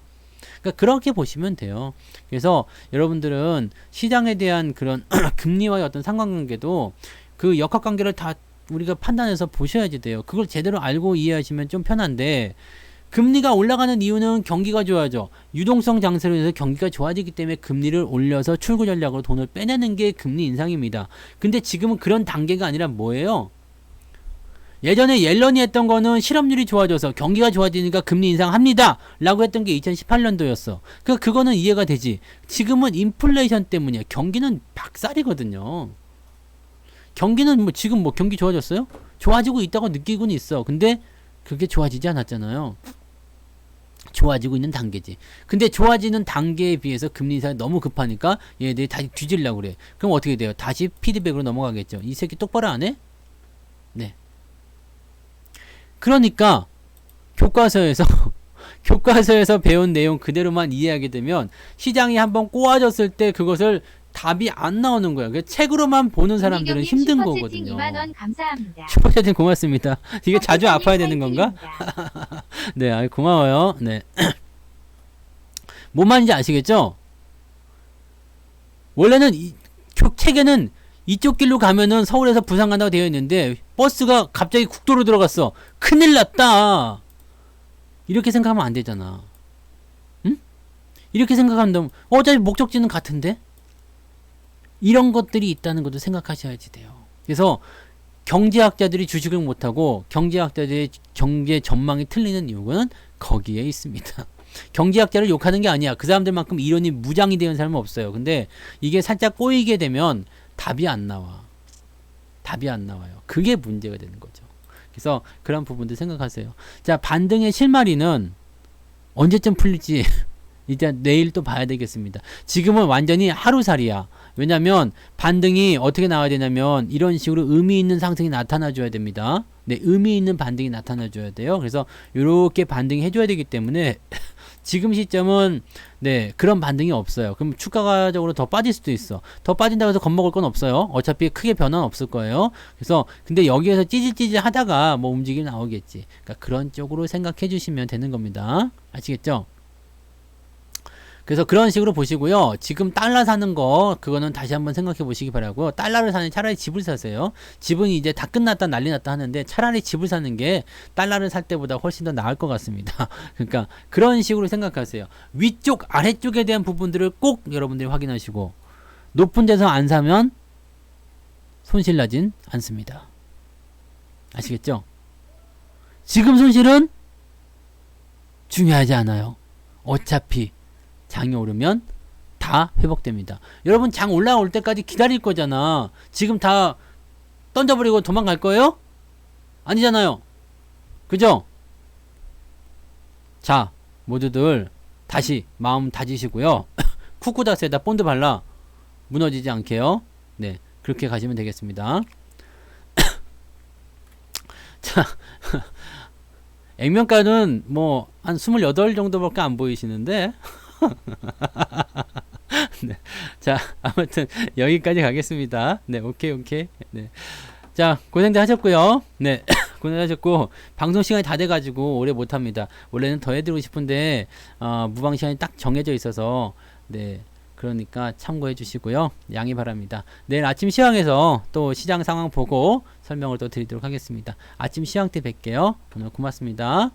그러니까 그렇게 보시면 돼요. 그래서 여러분들은 시장에 대한 그런 금리와의 어떤 상관관계도 그 역학관계를 다 우리가 판단해서 보셔야지 돼요. 그걸 제대로 알고 이해하시면 좀 편한데, 금리가 올라가는 이유는 경기가 좋아져. 유동성 장세로 인해서 경기가 좋아지기 때문에 금리를 올려서 출구 전략으로 돈을 빼내는 게 금리 인상입니다. 근데 지금은 그런 단계가 아니라 뭐예요? 예전에 옐런이 했던 거는 실업률이 좋아져서 경기가 좋아지니까 금리 인상합니다 라고 했던 게 2018년도였어. 그거는 이해가 되지. 지금은 인플레이션 때문이야. 경기는 박살이거든요. 경기는 뭐 지금 뭐 경기 좋아졌어요? 좋아지고 있다고 느끼고는 있어. 근데 그게 좋아지지 않았잖아요. 좋아지고 있는 단계지. 근데 좋아지는 단계에 비해서 금리 인상이 너무 급하니까 얘네들이 다시 뒤지려고 그래. 그럼 어떻게 돼요? 다시 피드백으로 넘어가겠죠. 이 새끼 똑바로 안 해? 네. 그러니까 교과서에서 교과서에서 배운 내용 그대로만 이해하게 되면 시장이 한번 꼬아졌을 때 그것을 답이 안 나오는 거야. 그 책으로만 보는 사람들은 이경님 힘든 슈퍼채팅 거거든요. 2만 원 감사합니다. 슈퍼채팅 고맙습니다. 이게 자주 아파야 되는 건가? 파이팅입니다. 네, 아이, 고마워요. 네. 뭔 말인지 아시겠죠? 원래는 책에는 이쪽 길로 가면은 서울에서 부산 간다고 되어 있는데 버스가 갑자기 국도로 들어갔어. 큰일 났다. 이렇게 생각하면 안 되잖아. 응? 이렇게 생각하면 어차피 목적지는 같은데? 이런 것들이 있다는 것도 생각하셔야지 돼요. 그래서 경제학자들이 주식을 못하고 경제학자들의 경제 전망이 틀리는 이유는 거기에 있습니다. 경제학자를 욕하는 게 아니야. 그 사람들만큼 이론이 무장이 되는 사람은 없어요. 근데 이게 살짝 꼬이게 되면 답이 안 나와. 답이 안 나와요. 그게 문제가 되는 거죠. 그래서 그런 부분들 생각하세요. 자, 반등의 실마리는 언제쯤 풀릴지 일단 내일 또 봐야 되겠습니다. 지금은 완전히 하루살이야. 왜냐면 반등이 어떻게 나와야 되냐면 이런 식으로 의미 있는 상승이 나타나 줘야 됩니다. 네, 의미 있는 반등이 나타나 줘야 돼요. 그래서 이렇게 반등이 해줘야 되기 때문에 지금 시점은 네, 그런 반등이 없어요. 그럼 추가적으로 더 빠질 수도 있어. 더 빠진다고 해서 겁먹을 건 없어요. 어차피 크게 변화는 없을 거예요. 그래서 근데 여기에서 찌질찌질 하다가 뭐 움직임이 나오겠지. 그러니까 그런 쪽으로 생각해 주시면 되는 겁니다. 아시겠죠? 그래서 그런 식으로 보시고요. 지금 달러 사는 거 그거는 다시 한번 생각해 보시기 바라고, 달러를 사는 차라리 집을 사세요. 집은 이제 다 끝났다 난리 났다 하는데 차라리 집을 사는 게 달러를 살 때보다 훨씬 더 나을 것 같습니다. 그러니까 그런 식으로 생각하세요. 위쪽 아래쪽에 대한 부분들을 꼭 여러분들이 확인하시고, 높은 데서 안 사면 손실 나진 않습니다. 아시겠죠? 지금 손실은 중요하지 않아요. 어차피 장이 오르면 다 회복됩니다. 여러분 장 올라올 때까지 기다릴 거잖아. 지금 다 던져버리고 도망갈 거예요? 아니잖아요. 그죠? 자, 모두들 다시 마음 다지시고요. 쿠쿠다스에다 본드 발라 무너지지 않게요. 네, 그렇게 가시면 되겠습니다. 자, 액면가는 뭐 한 28 정도밖에 안 보이시는데 네. 자, 아무튼 여기까지 가겠습니다. 네, 오케이. 네. 자, 고생들 하셨고요. 네. 고생하셨고, 방송 시간이 다 돼가지고 오래 못합니다. 원래는 더 해드리고 싶은데 무방 시간이 딱 정해져 있어서, 네, 그러니까 참고해 주시고요. 양해 바랍니다. 내일 아침 시황에서 또 시장 상황 보고 설명을 또 드리도록 하겠습니다. 아침 시황 때 뵐게요. 오늘 고맙습니다.